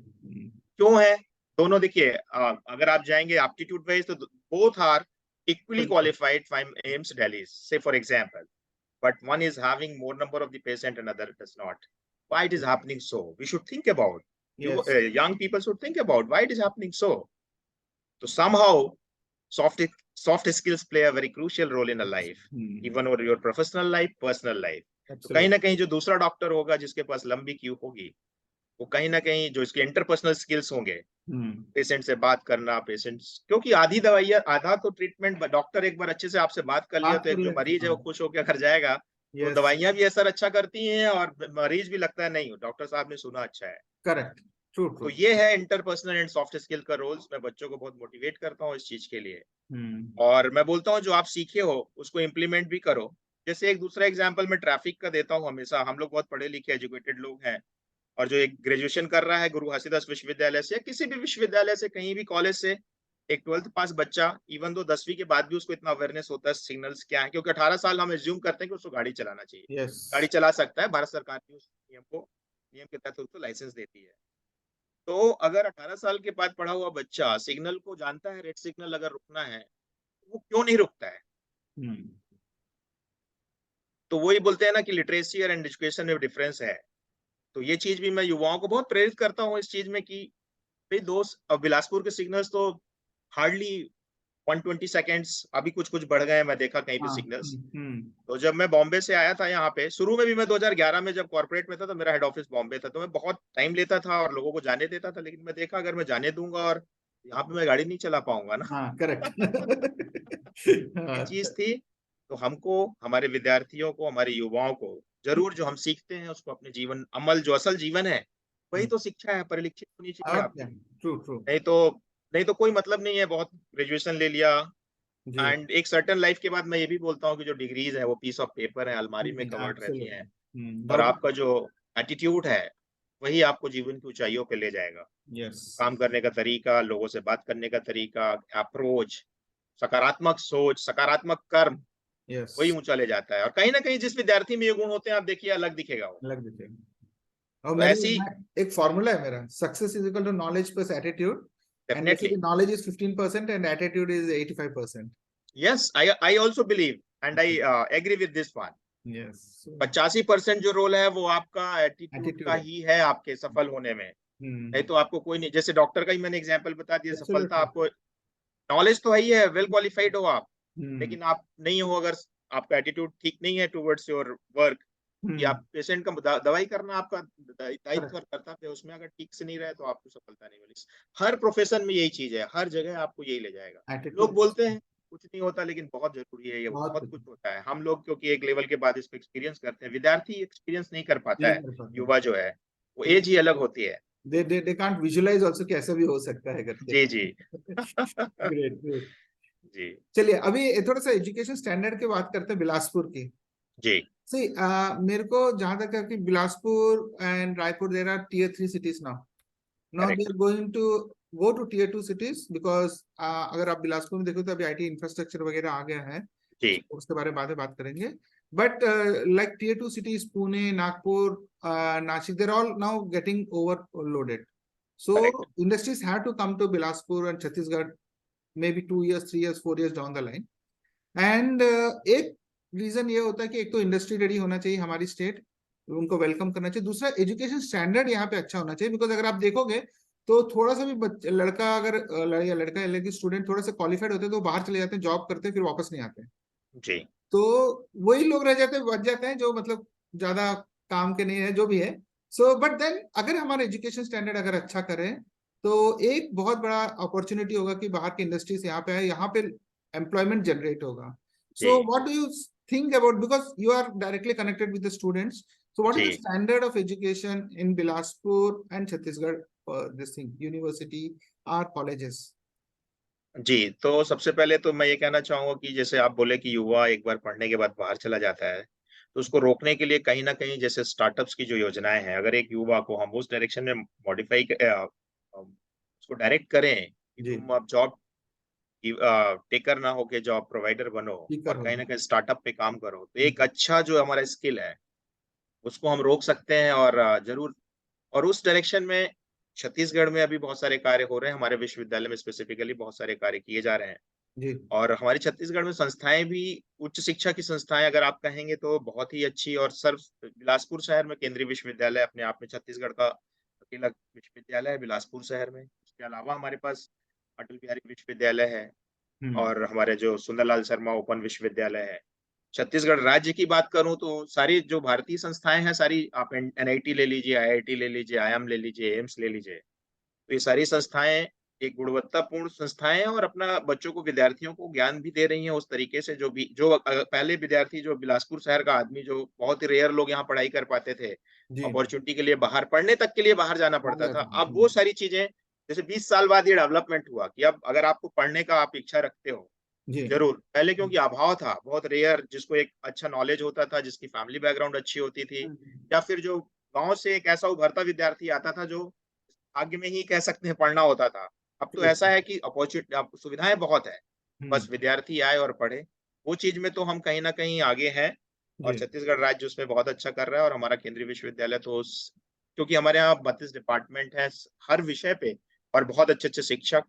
क्यों है? दोनों देखिए, अगर आप जाएंगे एप्टीट्यूड वाइज, तो both are equally qualified from AIIMS Delhi से, for example. but one is having more number of the patient and other does not. Why it is happening so? We should think about. Yes. Young people should think about why it is happening so. So somehow soft skills play a very crucial role in a life, even or your professional life, personal life. तो कहीं ना कहीं जो दूसरा डॉक्टर होगा जिसके पास लंबी क्यू होगी, वो कहीं ना कहीं जो इसके इंटरपर्सनल स्किल्स होंगे, पेशेंट से बात करना, पेशेंट्स, क्योंकि आधी दवाइयाँ, आधा तो ट्रीटमेंट डॉक्टर एक बार अच्छे से आपसे बात कर लिया तो एक जो मरीज है वो खुश होकर घर जाएगा, तो दवाइयाँ भी असर अच्छा करती हैं और मरीज भी लगता है नहीं डॉक्टर साहब ने सुना अच्छा है। Correct, true. तो ये है इंटरपर्सनल एंड सॉफ्ट स्किल का रोल्स। मैं बच्चों को बहुत मोटिवेट करता हूँ इस चीज के लिए, और मैं बोलता हूँ जो आप सीखे हो उसको इम्प्लीमेंट भी करो। जैसे एक दूसरा एग्जांपल मैं ट्रैफिक का देता हूँ हमेशा। हम लोग बहुत पढ़े लिखे एजुकेटेड लोग हैं, और जो एक ग्रेजुएशन कर रहा है गुरु घासीदास विश्वविद्यालय से या किसी भी विश्वविद्यालय से, कहीं भी कॉलेज से, एक 12th पास बच्चा, इवन दो 10वीं के बाद भी उसको इतना अवेयरनेस होता है सिग्नल्स क्या है, क्योंकि 18 साल हम एज्यूम करते हैं कि उसको गाड़ी चलाना चाहिए। yes. गाड़ी चला सकता है, भारत सरकार की उस नियम के तहत उसको लाइसेंस देती है। तो अगर 18 साल के बाद पढ़ा हुआ बच्चा सिग्नल को जानता है, रेड सिग्नल अगर रुकना है, वो क्यों नहीं रुकता है? तो वही बोलते हैं ना कि लिटरेसी और एजुकेशन में डिफरेंस है। तो ये चीज भी मैं युवाओं को बहुत प्रेरित करता हूँ इस चीज में कि भाई दोस्त, अब बिलासपुर के सिग्नल्स तो हार्डली 120 सेकेंड्स, अभी कुछ कुछ बढ़ गए हैं, मैं देखा कहीं पे सिग्नल्स। तो जब मैं बॉम्बे से आया था यहाँ पे, शुरू में भी मैं 2011 में जब कॉर्पोरेट में था तो मेरा हेड ऑफिस बॉम्बे था, तो मैं बहुत टाइम लेता था और लोगों को जाने देता था, लेकिन मैं देखा अगर मैं जाने दूंगा और यहाँ पे मैं गाड़ी नहीं चला पाऊंगा ना। हाँ, करेक्ट। ये चीज थी। तो हमको, हमारे विद्यार्थियों को, हमारे युवाओं को जरूर जो हम सीखते हैं उसको अपने जीवन, अमल जो असल जीवन है वही तो शिक्षा है, परिलक्षित होनी चाहिए आपकी। ट्रू। नहीं तो कोई मतलब नहीं है बहुत ग्रेजुएशन ले लिया। एंड एक सर्टेन लाइफ के बाद मैं ये भी बोलता हूँ कि जो डिग्रीज है वो पीस ऑफ पेपर है, अलमारी में कवर्ड रहती हैं, और आपका जो एटीट्यूड है वही आपको जीवन की ऊंचाइयों पे ले जाएगा। काम करने का तरीका, लोगों से बात करने का तरीका, अप्रोच, सकारात्मक सोच, सकारात्मक कर्म, वही ऊंचा ले जाता है। और कहीं ना कहीं जिस विद्यार्थी में ये गुण होते हैं, आप देखिए अलग दिखेगा वो, अलग दिखेगा। और तो ऐसी एक फॉर्मूला है मेरा, success is equal to knowledge plus attitude, definitely knowledge is 15% and attitude is 85%. Yes, I also believe and I agree with this one. Yes. 85% जो रोल है वो आपका एटीट्यूड का ही है आपके सफल होने में। नहीं तो आपको कोई नहीं, जैसे डॉक्टर का ही मैंने एग्जांपल बता दिया, सफलता आपको, नॉलेज तो है ही है, वेल क्वालिफाइड हो आप, लेकिन आप नहीं हो, अगर आपका एटीट्यूड ठीक नहीं है टुवर्ड्स योर वर्क, कि आप पेशेंट का दवाई करना आपका दायित्व और कर्तव्य है, उसमें अगर ठीक से नहीं रहे तो आपको सफलता नहीं मिली। हर प्रोफेशन में यही चीज है, हर जगह आपको यही ले जाएगा। लोग बोलते हैं कुछ नहीं होता, लेकिन बहुत जरूरी है, ये बहुत कुछ होता है। हम लोग क्योंकि एक लेवल के बाद इसको एक्सपीरियंस करते हैं, विद्यार्थी एक्सपीरियंस नहीं कर पाता है, युवा जो है वो एज ही अलग होती है। they can't visualize also कि ऐसा भी हो सकता है करके। जी ग्रेट जी। चलिए अभी थोड़ा सा एजुकेशन स्टैंडर्ड की बात करते हैं बिलासपुर की। जी See, मेरे को जहां तक है कि Bilaspur and Raipur there are tier 3 cities now they are going to go to tier 2 cities because अगर आप बिलासपुर में देखो तो अभी आईटी इंफ्रास्ट्रक्चर वगैरह आ गया है जी, उसके बारे में बाद में बात करेंगे। But like tier 2 cities Pune, Nagpur, Nashik, they're all now getting overloaded, so industries have to come to Bilaspur and Chhattisgarh maybe 2 years, 3 years, 4 years down the line. And एक रीजन ये होता है कि एक तो इंडस्ट्री रेडी होना चाहिए हमारी स्टेट, उनको वेलकम करना चाहिए। दूसरा एजुकेशन स्टैंडर्ड यहाँ पे अच्छा होना चाहिए, बिकॉज अगर आप देखोगे तो थोड़ा सा भी लड़का अगर लड़का या लड़की स्टूडेंट थोड़ा सा क्वालिफाइड होते हैं तो बाहर चले जाते हैं, जॉब करते हैं, फिर वापस नहीं आते हैं जी। तो वही लोग रह जाते हैं, बच जाते हैं जो मतलब ज्यादा काम के नहीं है, जो भी है। सो बट देन अगर हमारा एजुकेशन स्टैंडर्ड अगर अच्छा करें तो एक बहुत बड़ा अपॉर्चुनिटी होगा कि बाहर की इंडस्ट्रीज यहाँ पे आए, यहाँ पे एम्प्लॉयमेंट जनरेट होगा। So what do you think about, because you are directly connected with the students, so what is the standard of education in Bilaspur and Chhattisgarh for this thing, university or colleges? जी, तो सबसे पहले तो मैं ये कहना चाहूंगा कि जैसे आप बोले कि युवा एक बार पढ़ने के बाद बाहर चला जाता है, तो उसको रोकने के लिए कहीं ना कहीं जैसे स्टार्टअप्स की जो योजनाएं हैं, अगर एक युवा को हम उस डायरेक्शन में मॉडिफाई उसको डायरेक्ट करें कि तुम अब जॉब टेकर ना होके जॉब प्रोवाइडर बनो और कहीं ना कहीं स्टार्टअप पे काम करो, तो एक अच्छा जो हमारा स्किल है उसको हम रोक सकते हैं। और जरूर, और उस डायरेक्शन में छत्तीसगढ़ में अभी बहुत सारे कार्य हो रहे हैं, हमारे विश्वविद्यालय में स्पेसिफिकली बहुत सारे कार्य किए जा रहे हैं। जी। और हमारी छत्तीसगढ़ में संस्थाएं भी, उच्च शिक्षा की संस्थाएं अगर आप कहेंगे तो बहुत ही अच्छी, और सर्व बिलासपुर शहर में केंद्रीय विश्वविद्यालय अपने आप में छत्तीसगढ़ का अकेला विश्वविद्यालय है बिलासपुर शहर में। उसके अलावा हमारे पास अटल बिहारी विश्वविद्यालय है, और हमारे जो सुंदरलाल शर्मा ओपन विश्वविद्यालय है। छत्तीसगढ़ राज्य की बात करूं तो सारी जो भारतीय संस्थाएं हैं, सारी आप एनआईटी ले लीजिए, आईआईटी ले लीजिए, आईएम ले लीजिए, एम्स ले लीजिए, तो ये सारी संस्थाएं एक गुणवत्तापूर्ण संस्थाएं हैं, और अपना बच्चों को, विद्यार्थियों को ज्ञान भी दे रही हैं उस तरीके से, जो भी जो पहले विद्यार्थी, जो बिलासपुर शहर का आदमी, जो बहुत ही रेयर लोग यहाँ पढ़ाई कर पाते थे, जी। अपॉर्चुनिटी के लिए बाहर पढ़ने तक के लिए बाहर जाना पड़ता था, अब वो सारी चीजें, जैसे 20 साल बाद ये डेवलपमेंट हुआ कि अब अगर आपको पढ़ने का आप इच्छा रखते हो, जी। जरूर, पहले क्योंकि अभाव था, बहुत रेयर जिसको एक अच्छा नॉलेज होता था, जिसकी फैमिली बैकग्राउंड अच्छी होती थी, या फिर जो गांव से एक ऐसा उभरता विद्यार्थी आता था जो भाग्य में ही कह सकते हैं पढ़ना होता था। अब तो ऐसा है कि अपॉर्चुनिटी, अब सुविधाएं बहुत है, बस विद्यार्थी आए और पढ़े। वो चीज में तो हम कहीं ना कहीं आगे हैं, और जी। छत्तीसगढ़ राज्य उसमें बहुत अच्छा कर रहा है, और हमारा केंद्रीय विश्वविद्यालय तो क्योंकि हमारे यहाँ 32 डिपार्टमेंट है हर विषय पे, और बहुत अच्छे अच्छे शिक्षक,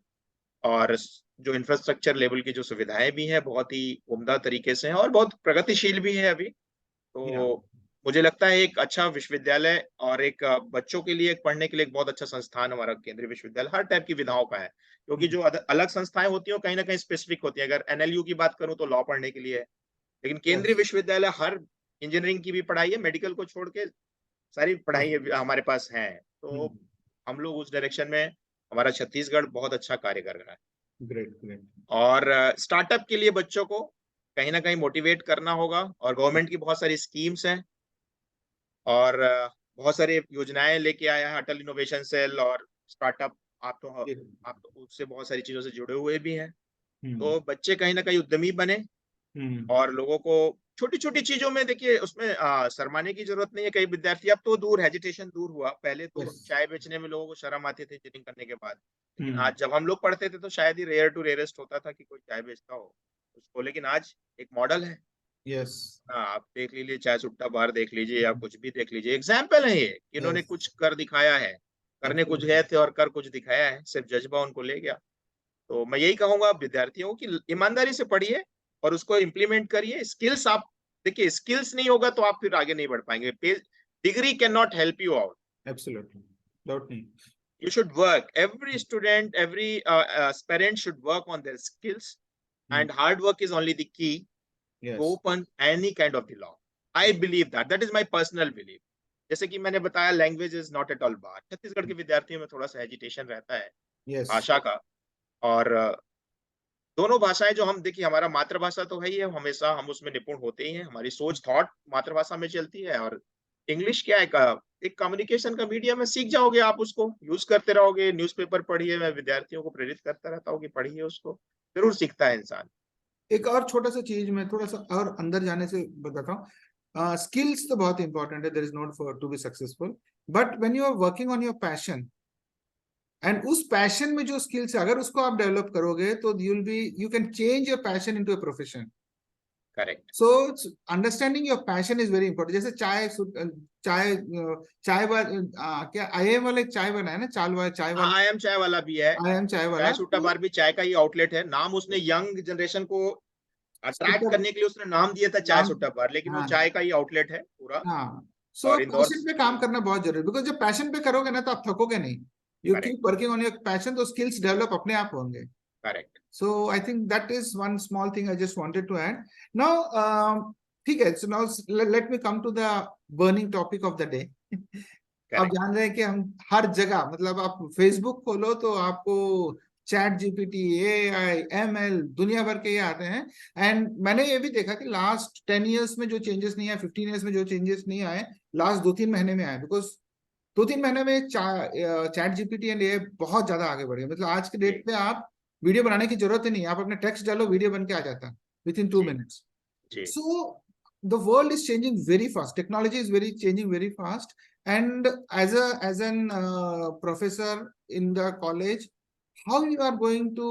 और जो इंफ्रास्ट्रक्चर लेवल की जो सुविधाएं भी हैं बहुत ही उम्दा तरीके से हैं, और बहुत प्रगतिशील भी है अभी। या। तो मुझे लगता है एक अच्छा विश्वविद्यालय, और एक बच्चों के लिए, एक पढ़ने के लिए एक बहुत अच्छा संस्थान हमारा केंद्रीय विश्वविद्यालय हर टाइप की विधाओं का है, क्योंकि जो अलग संस्थाएं होती हैं कहीं ना कहीं स्पेसिफिक होती है। अगर एनएलयू की बात करूं तो लॉ पढ़ने के लिए है, लेकिन केंद्रीय यस। विश्वविद्यालय हर, इंजीनियरिंग की भी पढ़ाई है, मेडिकल को छोड़ के सारी पढ़ाई हमारे पास है। तो हम लोग उस डायरेक्शन में, हमारा छत्तीसगढ़ बहुत अच्छा कार्य कर रहा है। Great, great. और स्टार्टअप के लिए बच्चों को कहीं ना कहीं मोटिवेट करना होगा, और गवर्नमेंट की बहुत सारी स्कीम्स हैं, और बहुत सारी योजनाएं लेके आया है अटल इनोवेशन सेल और स्टार्टअप। आप तो उससे बहुत सारी चीजों से जुड़े हुए भी हैं, तो बच्चे कहीं ना कहीं उद्यमी बने, और लोगों को छोटी छोटी चीजों में, देखिए उसमें शर्माने की जरूरत नहीं है। कई विद्यार्थी, अब तो दूर, हेजिटेशन दूर हुआ, पहले तो यस। चाय बेचने में लोगों को शर्म आती थी इंजीनियरिंग करने के बाद, लेकिन आज जब हम लोग पढ़ते थे तो शायद ही रेयर टू रेयरेस्ट होता था कि कोई चाय बेचता हो उसको, लेकिन आज एक मॉडल है। यस। हाँ, आप देख लीजिए, चाय सुट्टा बार देख लीजिए, या कुछ भी देख लीजिए, एग्जाम्पल है ये कि इन्होंने यस। कुछ कर दिखाया है, करने कुछ गए थे और कर कुछ दिखाया है, सिर्फ जज्बा उनको ले गया। तो मैं यही कहूंगा विद्यार्थियों को कि ईमानदारी से पढ़िए और उसको इम्प्लीमेंट करिए। स्किल्स, आप देखिए, स्किल्स नहीं होगा तो आप फिर आगे नहीं बढ़ पाएंगे। Degree can not help you out, absolutely. Doubt नहीं। you should work, every student, every aspirant should work on their skills, and hard work is only the key to yes. open any kind of the law. I believe that is my personal belief. जैसे कि मैंने बताया, language is not at all bar. Chhattisgarh के विद्यार्थियों में थोड़ा सा हेजिटेशन रहता है यस। भाषा का, और दोनों भाषाएं जो हम, देखिए हमारा मातृभाषा तो है ही है, हमेशा हम उसमें निपुण होते ही हैं, हमारी सोच थॉट मातृभाषा में चलती है, और इंग्लिश क्या है, एक कम्युनिकेशन का मीडियम है, सीख जाओगे आप, उसको यूज करते रहोगे। न्यूज़पेपर पढ़िए, मैं विद्यार्थियों को प्रेरित करता रहता हूँ कि पढ़िए उसको, जरूर सीखता है इंसान। एक और छोटा सा चीज मैं थोड़ा सा और अंदर जाने से बताता हूँ। स्किल्स तो बहुत इंपॉर्टेंट है, there is not for to be successful, but when you are working on your passion, and उस पैशन में जो स्किल्स है अगर उसको आप डेवलप करोगे तो you can change your passion into a profession. Correct. So understanding your passion is very important. जैसे चाय चाय क्या IIM वाले चाय बनाया ना, चाय हाँ, वाला। आई एम चाय वाला भी है। IIM चाय चाय वाला सुट्टा तो बार भी चाय का ही आउटलेट है, नाम उसने यंग जनरेशन को अट्रैक्ट super करने के लिए उसने नाम दिया था चाय नाम। सुट्टा बार, लेकिन वो हाँ। चाय का ही आउटलेट है पूरा। हाँ। सो और इंदौर। पैशन पे काम करना बहुत जरूरी है, बिकॉज जब पैशन पे करोगे ना तो आप थकोगे नहीं। You correct. Keep working on your passion, तो स्किल्स डेवलप अपने आप होंगे। Correct. So I think that is one small thing I just wanted to add. Now, ठीक है, so now let me come to the burning topic of the day. आप करेक्ट। जान रहे हैं कि हम हर जगह, मतलब आप फेसबुक खोलो तो आपको ChatGPT, AI, ML दुनिया भर के ये आते हैं। एंड मैंने ये भी देखा कि लास्ट 10 इयर्स में जो चेंजेस नहीं आए, 15 इयर्स में जो चेंजेस नहीं आए, लास्ट 2-3 महीने में आए, बिकॉज 2-3 महीने में ChatGPT एंड AI बहुत ज्यादा आगे बढ़ गए। मतलब आज के डेट जी। पे आप वीडियो बनाने की जरूरत ही नहीं है, आप अपने टेक्स्ट डालो, वीडियो बन के आ जाता है विद इन 2 जी। मिनट्स। जी। So the world is changing very fast. Technology is very changing very fast. And as an professor in the college, how you are going to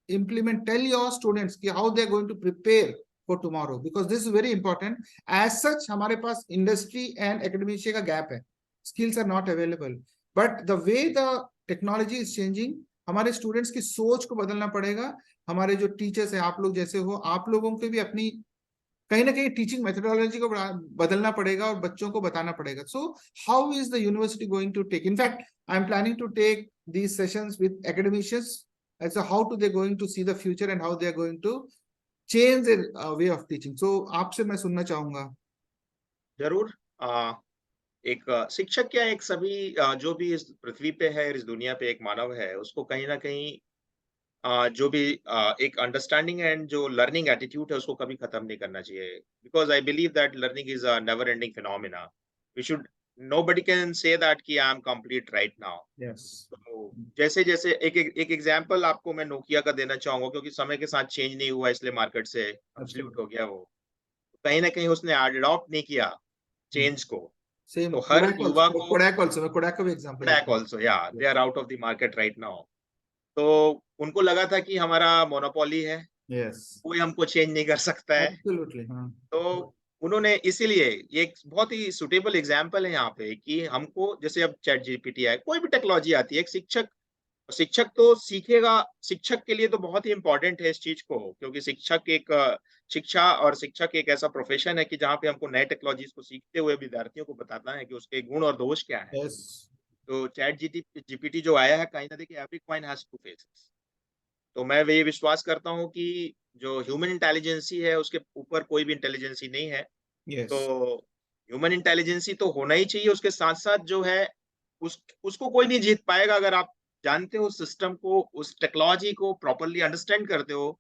implement? Tell your students कि how they are going to prepare for tomorrow, because this is very important. As such, हमारे पास industry and academia का gap है. Skills are not available. But the way the technology is changing, हमारे स्टूडेंट्स की सोच को बदलना पड़ेगा। हमारे जो टीचर्स हैं, आप लोग जैसे हो, आप लोगों के भी अपनी कहीं ना कहीं टीचिंग मेथोडोलॉजी को बदलना पड़ेगा और बच्चों को बताना पड़ेगा। So how is the university going to take, in fact I am planning to take these sessions with academicians, so how to they going to see the future and how they are going to change their way of teaching. So आपसे मैं सुनना चाहूंगा। जरूर। एक शिक्षक क्या, एक सभी जो भी इस पृथ्वी पे है, इस दुनिया पे एक मानव है, उसको कहीं ना कहीं जो भी एक अंडरस्टैंडिंग एंड जो लर्निंग एटीट्यूड है उसको कभी खत्म नहीं करना चाहिए, because I believe that learning is a never ending phenomena. We should, nobody can say that कि I am complete right now. Yes. तो जैसे जैसे एक एग्जांपल आपको मैं नोकिया का देना चाहूंगा, क्योंकि समय के साथ चेंज नहीं हुआ इसलिए मार्केट से अब्सोल्यूट हो गया वो। कहीं ना कहीं उसने अडॉप्ट नहीं किया चेंज को। सेम तो हर युवा को, कोडैक आल्सो, मैं कोडैक का भी एग्जांपल कोडैक आल्सो, या they are out of the market right now. तो उनको लगा था कि हमारा मोनोपोली है, यस, कोई हमको चेंज नहीं कर सकता है। एब्सोल्युटली। हाँ, तो उन्होंने इसीलिए, ये एक बहुत ही सुटेबल एग्जाम्पल है यहाँ पे कि हमको, जैसे अब चैट जीपीटी है, कोई भी टेक्नोलॉजी आती है, एक शिक्षक शिक्षक तो सीखेगा। शिक्षक के लिए तो बहुत ही इंपॉर्टेंट है इस चीज को, क्योंकि शिक्षक एक शिक्षा और शिक्षक एक ऐसा प्रोफेशन है कि जहाँ पे हमको नए टेक्नोलॉजीज को सीखते हुए विद्यार्थियों को बताना है कि उसके गुण और दोष क्या है। यस। तो चैट जीपीटी जो आया है, कहीं ना कहीं every coin has two faces. तो मैं ये विश्वास करता हूँ कि जो ह्यूमन इंटेलिजेंसी है उसके ऊपर कोई भी इंटेलिजेंसी नहीं है। तो यस। ह्यूमन इंटेलिजेंसी तो होना ही चाहिए, उसके साथ साथ जो है उसको कोई नहीं जीत पाएगा अगर आप जानते हो सिस्टम को, उस टेक्नोलॉजी को प्रॉपरली अंडरस्टैंड करते हो,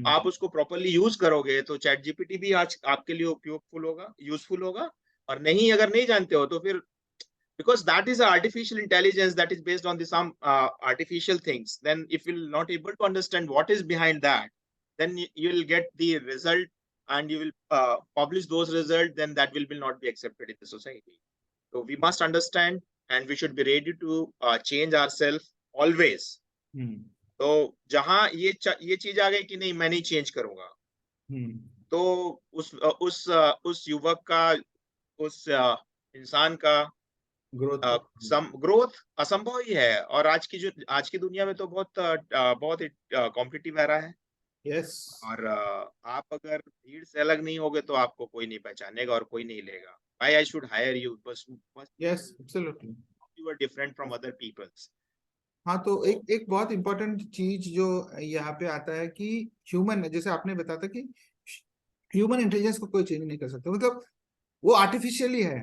आप उसको प्रॉपरली यूज करोगे, तो चैट जीपीटी भी आज आपके लिए उपयोगफुल होगा, यूजफुल होगा। और नहीं, अगर नहीं जानते हो तो फिर, because that is a artificial intelligence that is based on the some artificial things, then if you're not able to understand what is behind that, then you will get the result and you will publish those results, then that will not be accepted in the society. So we must understand and we should be ready to change ourselves always. तो जहां ये चीज आ गई कि नहीं मैं नहीं चेंज करूंगा, तो उस युवक का, उस इंसान का ग्रोथ। ग्रोथ असंभव ही है। और आज की दुनिया में तो बहुत ही कॉम्पिटिटिव एरा है। यस। और आप अगर भीड़ से अलग नहीं होगे तो आपको कोई नहीं पहचानेगा और कोई नहीं लेगा। Why I should hire you? बस yes, absolutely. you are different from other peoples. हाँ, तो एक एक बहुत इंपॉर्टेंट चीज जो यहाँ पे आता है कि ह्यूमन, जैसे आपने बताया था कि ह्यूमन इंटेलिजेंस को कोई चेंज नहीं कर सकता, मतलब वो आर्टिफिशियली है।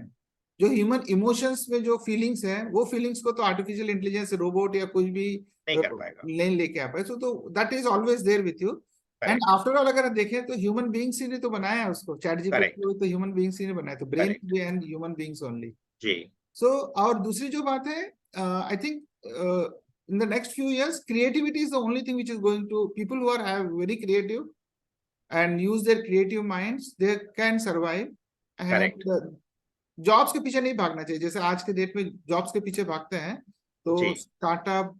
जो ह्यूमन इमोशंस में जो फीलिंग्स है, वो फीलिंग्स को तो आर्टिफिशियल इंटेलिजेंस, रोबोट या कुछ भी नहीं कर पाएगा। नहीं लेके आ पाए। सो तो that is always there with you. And after all अगर देखें तो ह्यूमन बीइंग्स ही ने तो बनाया है उसको, चैट जीपीटी को तो ह्यूमन बीइंग्स ही ने बनाया, तो ब्रेन भी एंड ह्यूमन बीइंग्स ओनली। जी। सो और दूसरी जो बात है, I think in the next few years creativity is the only thing which is going to, people who are have very creative and use their creative minds, they can survive. And jobs के पीछे नहीं भागना चाहिए, जैसे आज के डेट में जॉब्स के पीछे भागते हैं। तो startup,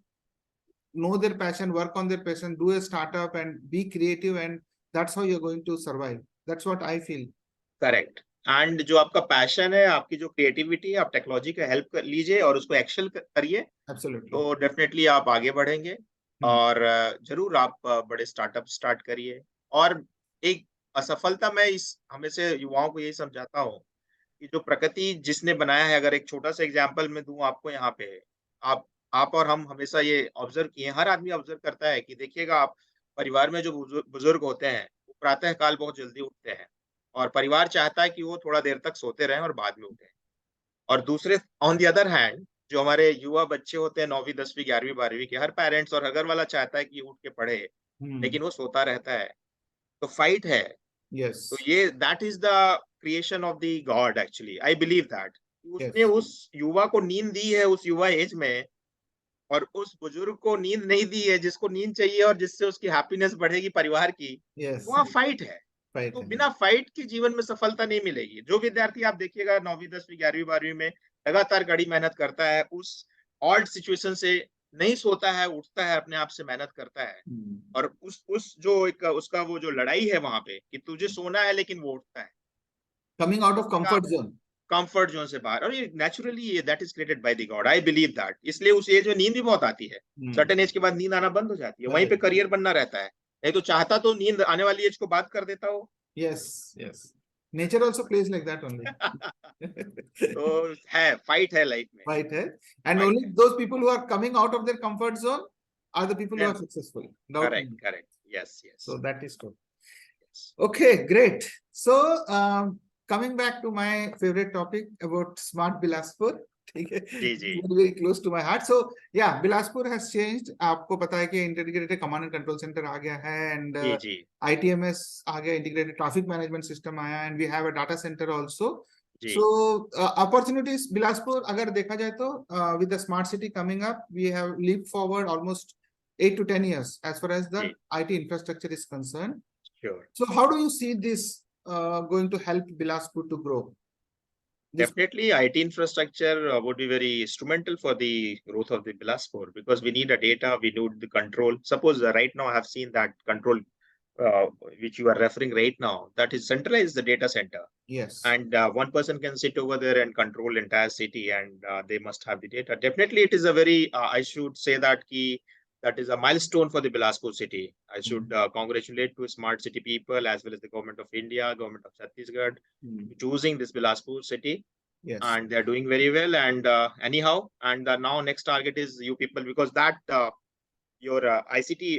know their passion, work on their passion, do a startup and be creative, and that's how you're going to survive. That's what I feel. Correct. And जो आपका पैशन है, आपकी जो क्रिएटिविटी है, आप टेक्नोलॉजी का हेल्प कर लीजिए और उसको एक्सेल करिए, तो डेफिनेटली आप आगे बढ़ेंगे। और जरूर आप बड़े स्टार्टअप स्टार्ट करिए। और एक असफलता, मैं इस हमेशा युवाओं को यही समझाता हूँ कि जो प्रकृति जिसने बनाया है, अगर एक छोटा सा एग्जांपल मैं दूं आपको, यहाँ पे आप और हम हमेशा ये ऑब्जर्व किए, हर आदमी ऑब्जर्व करता है कि देखिएगा, आप परिवार में जो बुजुर्ग होते हैं वो प्रातः काल बहुत जल्दी उठते हैं और परिवार चाहता है कि वो थोड़ा देर तक सोते रहें और बाद में उठें। और दूसरे, ऑन द अदर हैंड, जो हमारे युवा बच्चे होते हैं 9वीं 10वीं 11वीं 12वीं के, हर पेरेंट्स और हर वाला चाहता है कि उठ के पढ़े, लेकिन वो सोता रहता है। तो फाइट है। यस। तो ये that is the creation of the God, actually I believe that. उसने उस युवा को नींद दी है उस युवा एज में, और उस बुजुर्ग को नींद नहीं दी है जिसको नींद चाहिए और जिससे उसकी हैप्पीनेस बढ़ेगी परिवार की। वहाँ फाइट है। तो बिना फाइट के जीवन में सफलता नहीं मिलेगी। जो विद्यार्थी आप देखिएगा 9वीं 10वीं 11वीं 12वीं में लगातार कड़ी मेहनत करता है, उस ऑड सिचुएशन से नहीं सोता है, उठता है, अपने आप से मेहनत करता है, और उस जो एक उसका वो जो लड़ाई है वहां पे कि तुझे सोना है, लेकिन वो उठता है, coming out of comfort zone. Comfort zone से बाहर, और ये naturally that is created by the God, I believe that. इसलिए उस एज में नींद भी बहुत आती है, सर्टेन एज के बाद नींद आना बंद हो जाती है, वहीं पे करियर बनना रहता है। नहीं तो चाहता तो नींद आने वाली एज को बात कर देता हो। Yes. Nature also plays like that only. तो है, फाइट है लाइफ में, Right, है. And फाइट only है। those people who are coming out of their comfort zone are the people who are successful. Doubt me. Correct, yes yes. So that is true. Okay, great. So coming back to my favorite topic about Smart Bilaspur. ठीक है, जी। very close to my heart. So yeah, Bilaspur has changed. आपको पता है कि integrated command and control center आ गया है, and जी ITMS आ गया, integrated traffic management system आया, and we have a data center also. Ji. So opportunities Bilaspur अगर देखा जाए तो with the smart city coming up, we have leaped forward almost 8 to 10 years as far as the ji. IT infrastructure is concerned. Sure. So how do you see this going to help Bilaspur to grow? Definitely, IT infrastructure would be very instrumental for the growth of the Bilaspur, because we need a data, we need the control. Suppose right now I have seen that control which you are referring right now, that is centralized the data center. Yes. And one person can sit over there and control entire city, and they must have the data. Definitely, it is a very, I should say that is a milestone for the Bilaspur city. I should congratulate to smart city people as well as the government of India, government of Chhattisgarh, choosing this Bilaspur city. Yes. And they're doing very well. And anyhow, and now next target is you people, because that your ICT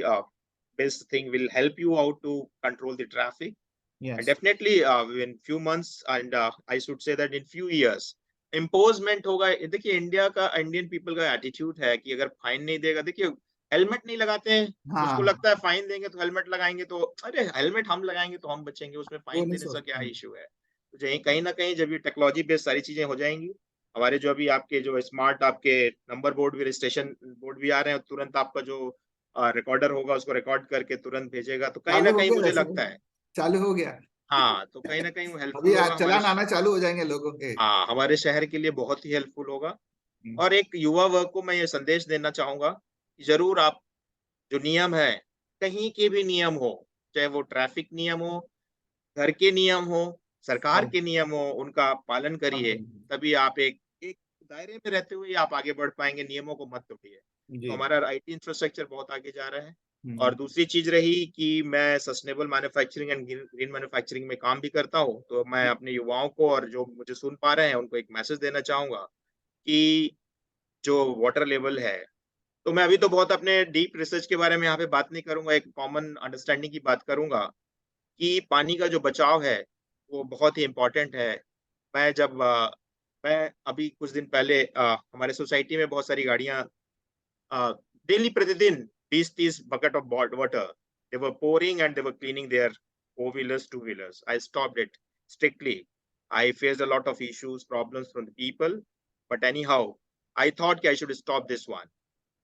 based thing will help you out to control the traffic. Yes. And definitely in few months, and I should say that in few years, imposement होगा। देखिए इंडिया का, इंडियन पीपल का एटीट्यूड है कि अगर फाइन नहीं देगा, देखिए हेलमेट नहीं लगाते हैं, उसको लगता है फाइन देंगे तो हेलमेट लगाएंगे, तो अरे हेलमेट हम लगाएंगे तो हम बचेंगे, उसमें फाइन देने से क्या इश्यू है। तो कहीं ना कहीं जब ये टेक्नोलॉजी बेस्ड सारी चीजें हो जाएंगी, हमारे जो अभी आपके जो स्मार्ट आपके नंबर बोर्ड भी, रजिस्ट्रेशन बोर्ड भी आ रहे हैं, तुरंत आपका जो रिकॉर्डर होगा उसको रिकॉर्ड करके तुरंत भेजेगा, तो कहीं ना कहीं मुझे लगता है चालू हो गया। हाँ, तो कहीं ना कहीं वो हेल्पफुल अभी होगा, चलान आना चालू हो जाएंगे लोगों के। हाँ, हमारे शहर के लिए बहुत ही हेल्पफुल होगा। और एक युवा वर्ग को मैं ये संदेश देना चाहूंगा कि जरूर आप जो नियम है, कहीं के भी नियम हो, चाहे वो ट्रैफिक नियम हो, घर के नियम हो, सरकार के नियम हो, उनका पालन करिए, तभी आप एक दायरे में रहते हुए आप आगे बढ़ पाएंगे। नियमों को मत तोड़िए। तो हमारा आईटी इंफ्रास्ट्रक्चर बहुत आगे जा रहा है। और दूसरी चीज रही कि मैं sustainable manufacturing and green manufacturing में काम भी करता हूँ, तो मैं अपने युवाओं को और जो मुझे सुन पा रहे हैं उनको एक मैसेज देना चाहूंगा कि जो वाटर लेवल है, तो मैं अभी तो बहुत अपने डीप रिसर्च के बारे में यहाँ पे बात नहीं करूंगा, एक कॉमन अंडरस्टैंडिंग की बात करूंगा कि पानी का जो बचाव है वो बहुत ही इम्पोर्टेंट है। मैं अभी कुछ दिन पहले हमारे सोसाइटी में बहुत सारी गाड़ियां डेली प्रतिदिन 20-30 bucket of water they were pouring, and they were cleaning their 4-wheelers, 2-wheelers. I stopped it strictly. I faced a lot of issues, problems from the people, but anyhow I thought कि I should stop this one.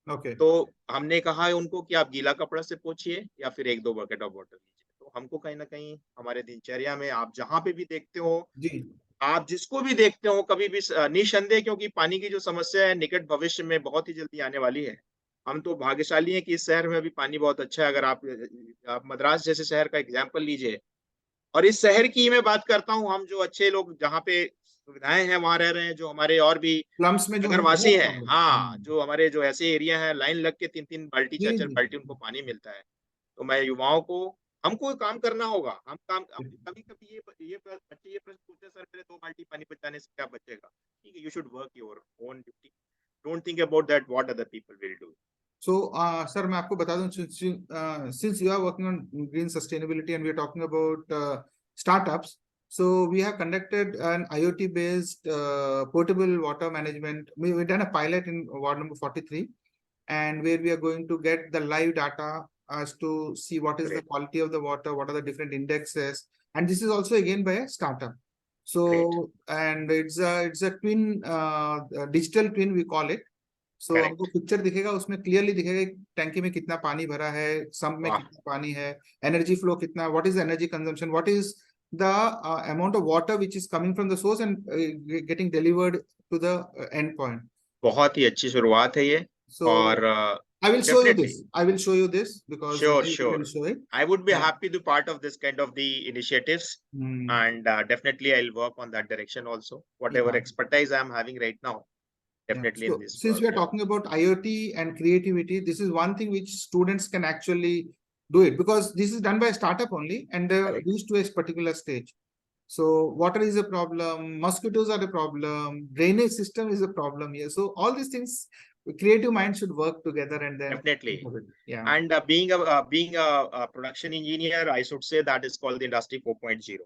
Okay. तो हमने कहा है उनको कि आप गीला कपड़ा से पोंछिए या फिर 1-2 bucket of water लीजिए। तो हमको कहीं ना कहीं हमारे दिनचर्या में आप जहाँ पे भी देखते हो जी, आप जिसको भी देखते हो, कभी भी निसंदेह, क्योंकि पानी की जो समस्या है निकट भविष्य में बहुत ही जल्दी आने वाली है। हम तो भाग्यशाली हैं कि इस शहर में अभी पानी बहुत अच्छा है। अगर आप मद्रास जैसे शहर का एग्जांपल लीजिए, और इस शहर की मैं बात करता हूँ, हम जो अच्छे लोग जहाँ पे सुविधाएं हैं वहां रह रहे हैं, जो हमारे और भी स्लम्स में जो नगरवासी हैं, हाँ, जो हमारे जो ऐसे एरिया हैं, लाइन लग के 3-3 बाल्टी 4-4 जी। बाल्टी उनको पानी मिलता है। तो मैं युवाओं को, हमको काम करना होगा। हम काम कभी-कभी ये बच्चे ये प्रश्न पूछते हैं, सर मेरे 2 बाल्टी पानी बचाने से क्या बचेगा? ठीक है, you should work your own duty. Don't think about that what other people will do. So, sir, मैं आपको बता दूं, since you are working on green sustainability and we are talking about startups, so we have conducted an IoT-based portable water management. We've done a pilot in ward number 43, and where we are going to get the live data as to see what is the quality of the water, what are the different indexes, and this is also again by a startup. So, and it's a twin, digital twin we call it. So हमको पिक्चर दिखेगा, उसमें क्लियरली दिखेगा टैंकी में कितना पानी भरा है, सम्प में कितना पानी है, एनर्जी फ्लो कितना, what is energy consumption, what is the amount of water which is coming from the source and getting delivered to the end point. बहुत ही अच्छी शुरुआत है ये। और I will show you Definitely. this. I will show you this because Sure, you sure. can show it. I would be Yeah. happy to part of this kind of the initiatives, Hmm. and definitely I'll work on that direction also. Whatever Yeah. expertise I'm having right now, Yeah. definitely So in this since work. we are Yeah. talking about IoT and creativity, this is one thing which students can actually do it because this is done by a startup only and they Correct. reached to a particular stage. So water is a problem, mosquitoes are a problem, drainage system is a problem here. So all these things, creative minds should work together and then Definitely. yeah. And being a production engineer, I should say that is called the Industry 4.0.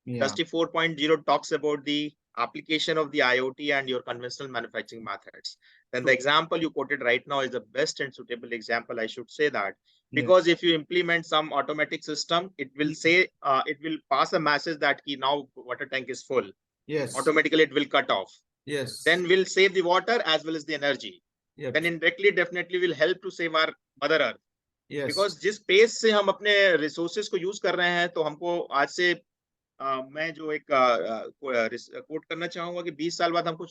Yeah. Industry 4.0 talks about the application of the IoT and your conventional manufacturing methods. Then the True. example you quoted right now is the best and suitable example, I should say that. Yes. Because if you implement some automatic system, it will say, it will pass a message that now water tank is full. Yes. Automatically it will cut off. Yes. Then we'll save the water as well as the energy. Yep. Then indirectly definitely will help to save our Mother Earth. Yes. Because जिस पेस से हम अपने रिसोर्सेज को यूज कर रहे हैं, तो हमको आज से मैं जो एक कोट करना चाहूंगा कि 20 साल बाद हमको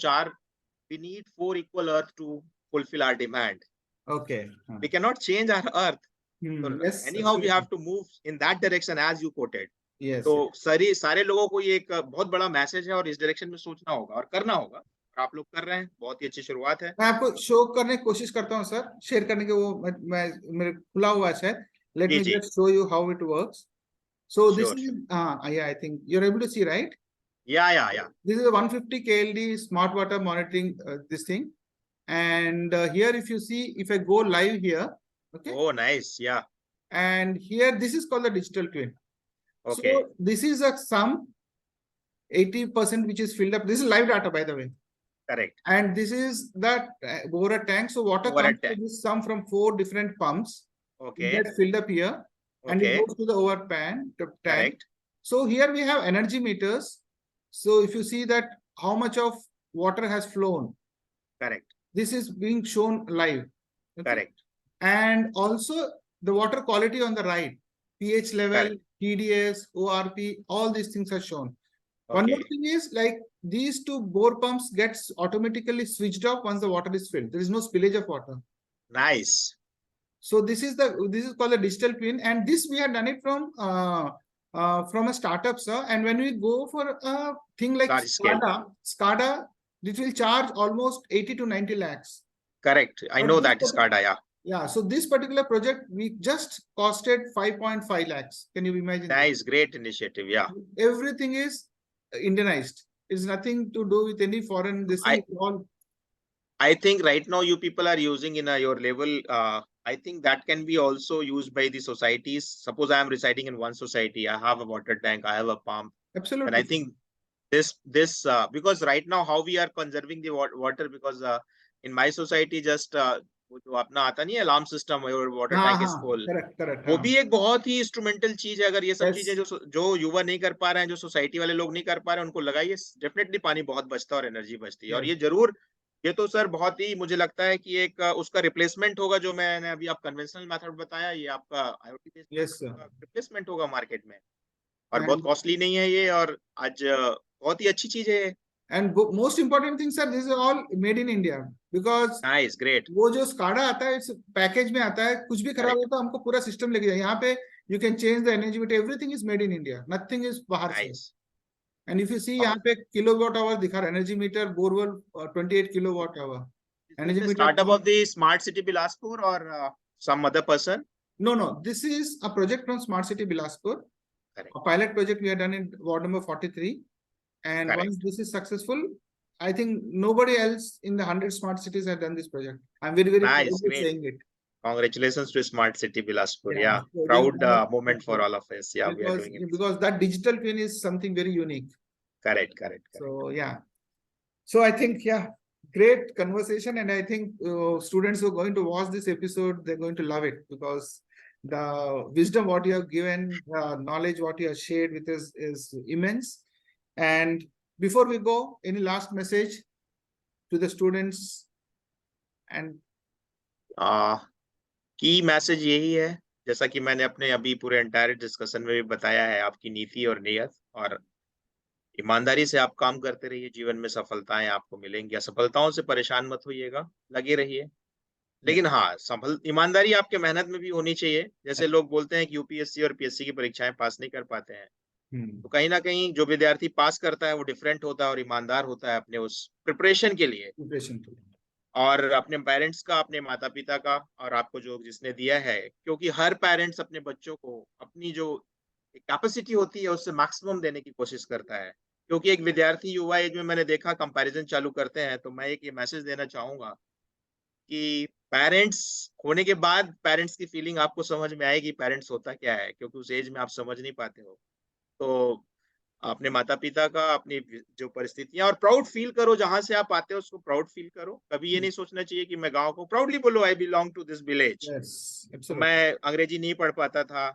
we need 4 equal earth to fulfill our demand. Okay. We cannot change our earth. So Yes. anyhow we Absolutely. have to move in that direction as you quoted. Yes. तो सारे लोगों को ये एक बहुत बड़ा मैसेज है और इस डायरेक्शन में सोचना होगा और करना होगा, और आप लोग कर रहे हैं, बहुत ही अच्छी शुरुआत है. मैं आपको शो करने की कोशिश करता हूँ सर, शेयर करने के वो मैं मेरे खुला हुआ है. Let me just show you how it works. So this is yeah, I think you're able to see, right? Yeah. This is a 150 KLD smart water monitoring this thing, and here if you see, if I go live here, okay. Oh, nice. Yeah. And here this is called the digital twin. Okay. So this is a sum 80% which is filled up. This is live data, by the way. Correct. And this is that over a tank. So water comes to this sum from 4 different pumps. Okay. It gets filled up here. Okay. And it goes to the overpan tank. Correct. So here we have energy meters. So if you see that how much of water has flown. Correct. This is being shown live. Okay? Correct. And also the water quality on the right, pH level, correct, TDS, ORP, all these things are shown. Okay. One more thing is like these 2 bore pumps gets automatically switched off once the water is filled. There is no spillage of water. Nice. So this is called the digital twin, and this we had done it from a startup, sir. And when we go for a thing like SCADA, this will charge almost 80 to 90 lakhs. Correct. I know that SCADA, yeah. Yeah. So this particular project we just costed 5.5 lakhs. Can you imagine? Nice, great initiative. Yeah. Everything is Indianized. It's nothing to do with any foreign. This is all. I think right now you people are using in your level. I think that can be also used by the societies. Suppose I am residing in one society. I have a water tank. I have a pump. Absolutely. And I think this because right now how we are conserving the water, because in my society just जो अपना आता नहीं है alarm system water tank is full, वो भी एक बहुत ही इंस्ट्रूमेंटल चीज है. अगर ये सब चीजें जो युवा नहीं कर पा रहे हैं, जो सोसाइटी वाले लोग नहीं कर पा रहे हैं, उनको लगाइए, डेफिनेटली पानी बहुत बचता है और एनर्जी बचती है. और ये जरूर, ये तो सर बहुत ही मुझे लगता है कि एक उसका रिप्लेसमेंट होगा जो मैंने अभी आप कन्वेंशनल मेथड बताया, ये आपका IoT रिप्लेसमेंट होगा मार्केट में, और बहुत कॉस्टली नहीं है ये, और आज बहुत ही अच्छी चीज है. And most important thing, sir, this is all made in India because nice, great. वो जो SCADA आता है, इस पैकेज में आता है, कुछ भी खराब होता है हमको पूरा सिस्टम लेके जाए. यहाँ पे you can change the energy, but everything is made in India. Nothing is बाहर से. And if you see यहाँ पे kilowatt hour दिखा रहा है, energy meter borewell 28 kilowatt hour. Energy meter. Startup of the Smart City Bilaspur or some other person? No. This is a project from Smart City Bilaspur. Correct. A pilot project we have done in ward number 43. And correct, once this is successful, I think nobody else in the 100 smart cities have done this project. I'm very, very proud of saying it. Congratulations to Smart City Bilaspur. Yeah, so proud moment for all of us. Yeah, because, we are doing it. Because that digital twin is something very unique. Correct. So, yeah. So, I think, yeah, great conversation. And I think students who are going to watch this episode, they're going to love it because the wisdom what you have given, knowledge what you have shared with us is immense. And before we go, any last message to the students? And की मैसेज यही है, जैसा कि मैंने अपने अभी पूरे एंटायर डिस्कशन में भी बताया है, आपकी नीति और नियत और ईमानदारी से आप काम करते रहिए, जीवन में सफलताएं आपको मिलेंगी. असफलताओं से परेशान मत होइएगा, लगे रहिए, लेकिन हाँ, सफल ईमानदारी आपके मेहनत में भी होनी चाहिए। जैसे लोग बोलते हैं कि यूपीएससी और पीएससी की परीक्षाएँ पास नहीं कर पाते हैं। तो कहीं न कहीं जो विद्यार्थी पास करता है वो डिफरेंट होता है और ईमानदार होता है अपने उस प्रिपरेशन के लिए। प्रिपरेशन के लिए। और अपने पेरेंट्स का, अपने माता-पिता का और आपको जो जिसने दिया है, क्योंकि हर पेरेंट्स अपने बच्चों को अपनी जो कैपेसिटी होती है उससे मैक्सिमम देने की कोशिश करता है। क्योंकि एक विद्यार्थी युवा एज में मैंने देखा कंपैरिज़न चालू करते हैं, तो मैं एक ये मैसेज देना चाहूँगा कि पेरेंट्स होने के बाद पेरेंट्स की फीलिंग आपको समझ में आएगी पेरेंट्स होता क्या है, क्योंकि उस एज में आप समझ नहीं पाते हो। तो अपने माता-पिता का, अपनी जो परिस्थितियाँ और प्राउड फ़ील करो जहाँ से आप आते हो उसको प्राउड फ़ील करो। कभी ये नहीं सोचना चाहिए कि मैं गाँव को प्राउडली बोलो I belong to this village. Yes, absolutely. मैं अंग्रेजी नहीं पढ़ पाता था,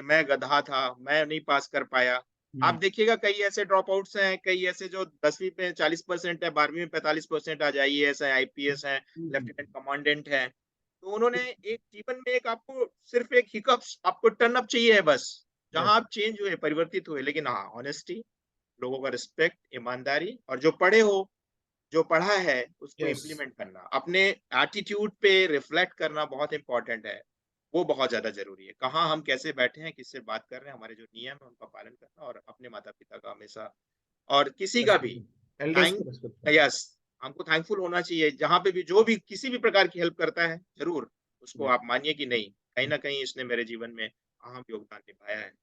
मैं गधा था, मैं नहीं पास कर पाया। आप देखिएगा कई ऐसे ड्रॉप आउट्स हैं, कई ऐसे जो 10वीं में 40% है, 12वीं में 45% आज आईएएस है, आईपीएस हैं, लेफ्टिनेंट कमांडेंट हैं। तो उन्होंने एक जीवन में एक आपको सिर्फ़ एक हिकअप्स आपको टर्न अप चाहिए है बस। जहाँ यस, आप चेंज हुए, परिवर्तित हुए, लेकिन हाँ, ऑनेस्टी, लोगों का रिस्पेक्ट, ईमानदारी और जो पढ़े हो, जो पढ़ा है उसको यस। इम्प्लीमेंट करना, अपने एटीट्यूड पे रिफ्लेक्ट करना बहुत इम्पोर्टेंट है। वो बहुत ज़्यादा ज़रूरी है। कहाँ हम कैसे बैठे हैं, किससे बात कर रहे हैं, हमारे जो नियम है उनका पालन करना और अपने माता-पिता का हमेशा और किसी का भी एल्डर्स थैंक को रेस्पेक्ट करना। यस, हमको थैंकफुल होना चाहिए। जहाँ पे भी जो भी किसी भी प्रकार की हेल्प करता है, ज़रूर उसको आप मानिए कि नहीं, कहीं न कहीं इसने मेरे जीवन में अहम योगदान निभाया है।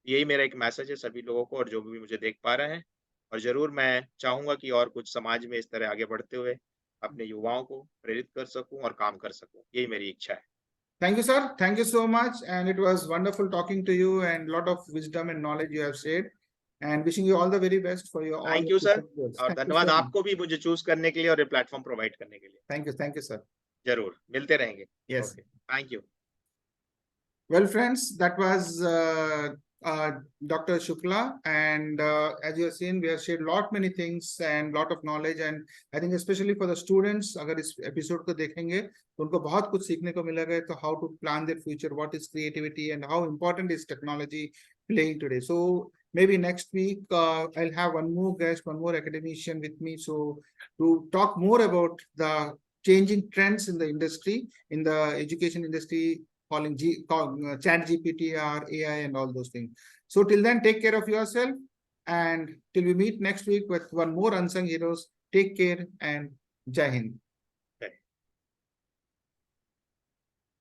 यही मेरा एक मैसेज है सभी लोगों को और जो भी मुझे देख पा रहे हैं और ज़रूर मैं चाहूँगा कि और कुछ समाज में इस तरह आगे बढ़ते हुए अपने युवाओं को प्रेरित कर सकूँ और काम कर सकूँ। यही मेरी इच्छा है। Thank you, sir. Thank you so much. And it was wonderful talking to you and lot of wisdom and knowledge you have shared. And wishing you all the very best for your all thank your you sir future goals. और Thank you धन्यवाद so much. आपको भी मुझे चूज़ करने के लिए और ये प्लेटफ़ॉर्म प्रोवाइड करने के लिए। Thank you, sir. ज़रूर, मिलते रहेंगे। Yes. Okay, thank you. Well, friends, that was Dr. Shukla, and as you have seen, we have shared lot many things and lot of knowledge, and I think especially for the students, अगर इस episode को देखेंगे तो उनको बहुत कुछ सीखने को मिलेगा तो how to plan their future, what is creativity, and how important is technology playing today. So maybe next week I'll have one more guest, one more academician with me, so to talk more about the changing trends in the industry, in the education industry, calling chat GPT or AI and all those things. So till then, take care of yourself. And till we meet next week with one more Unsung Heroes, take care and Jai Hind.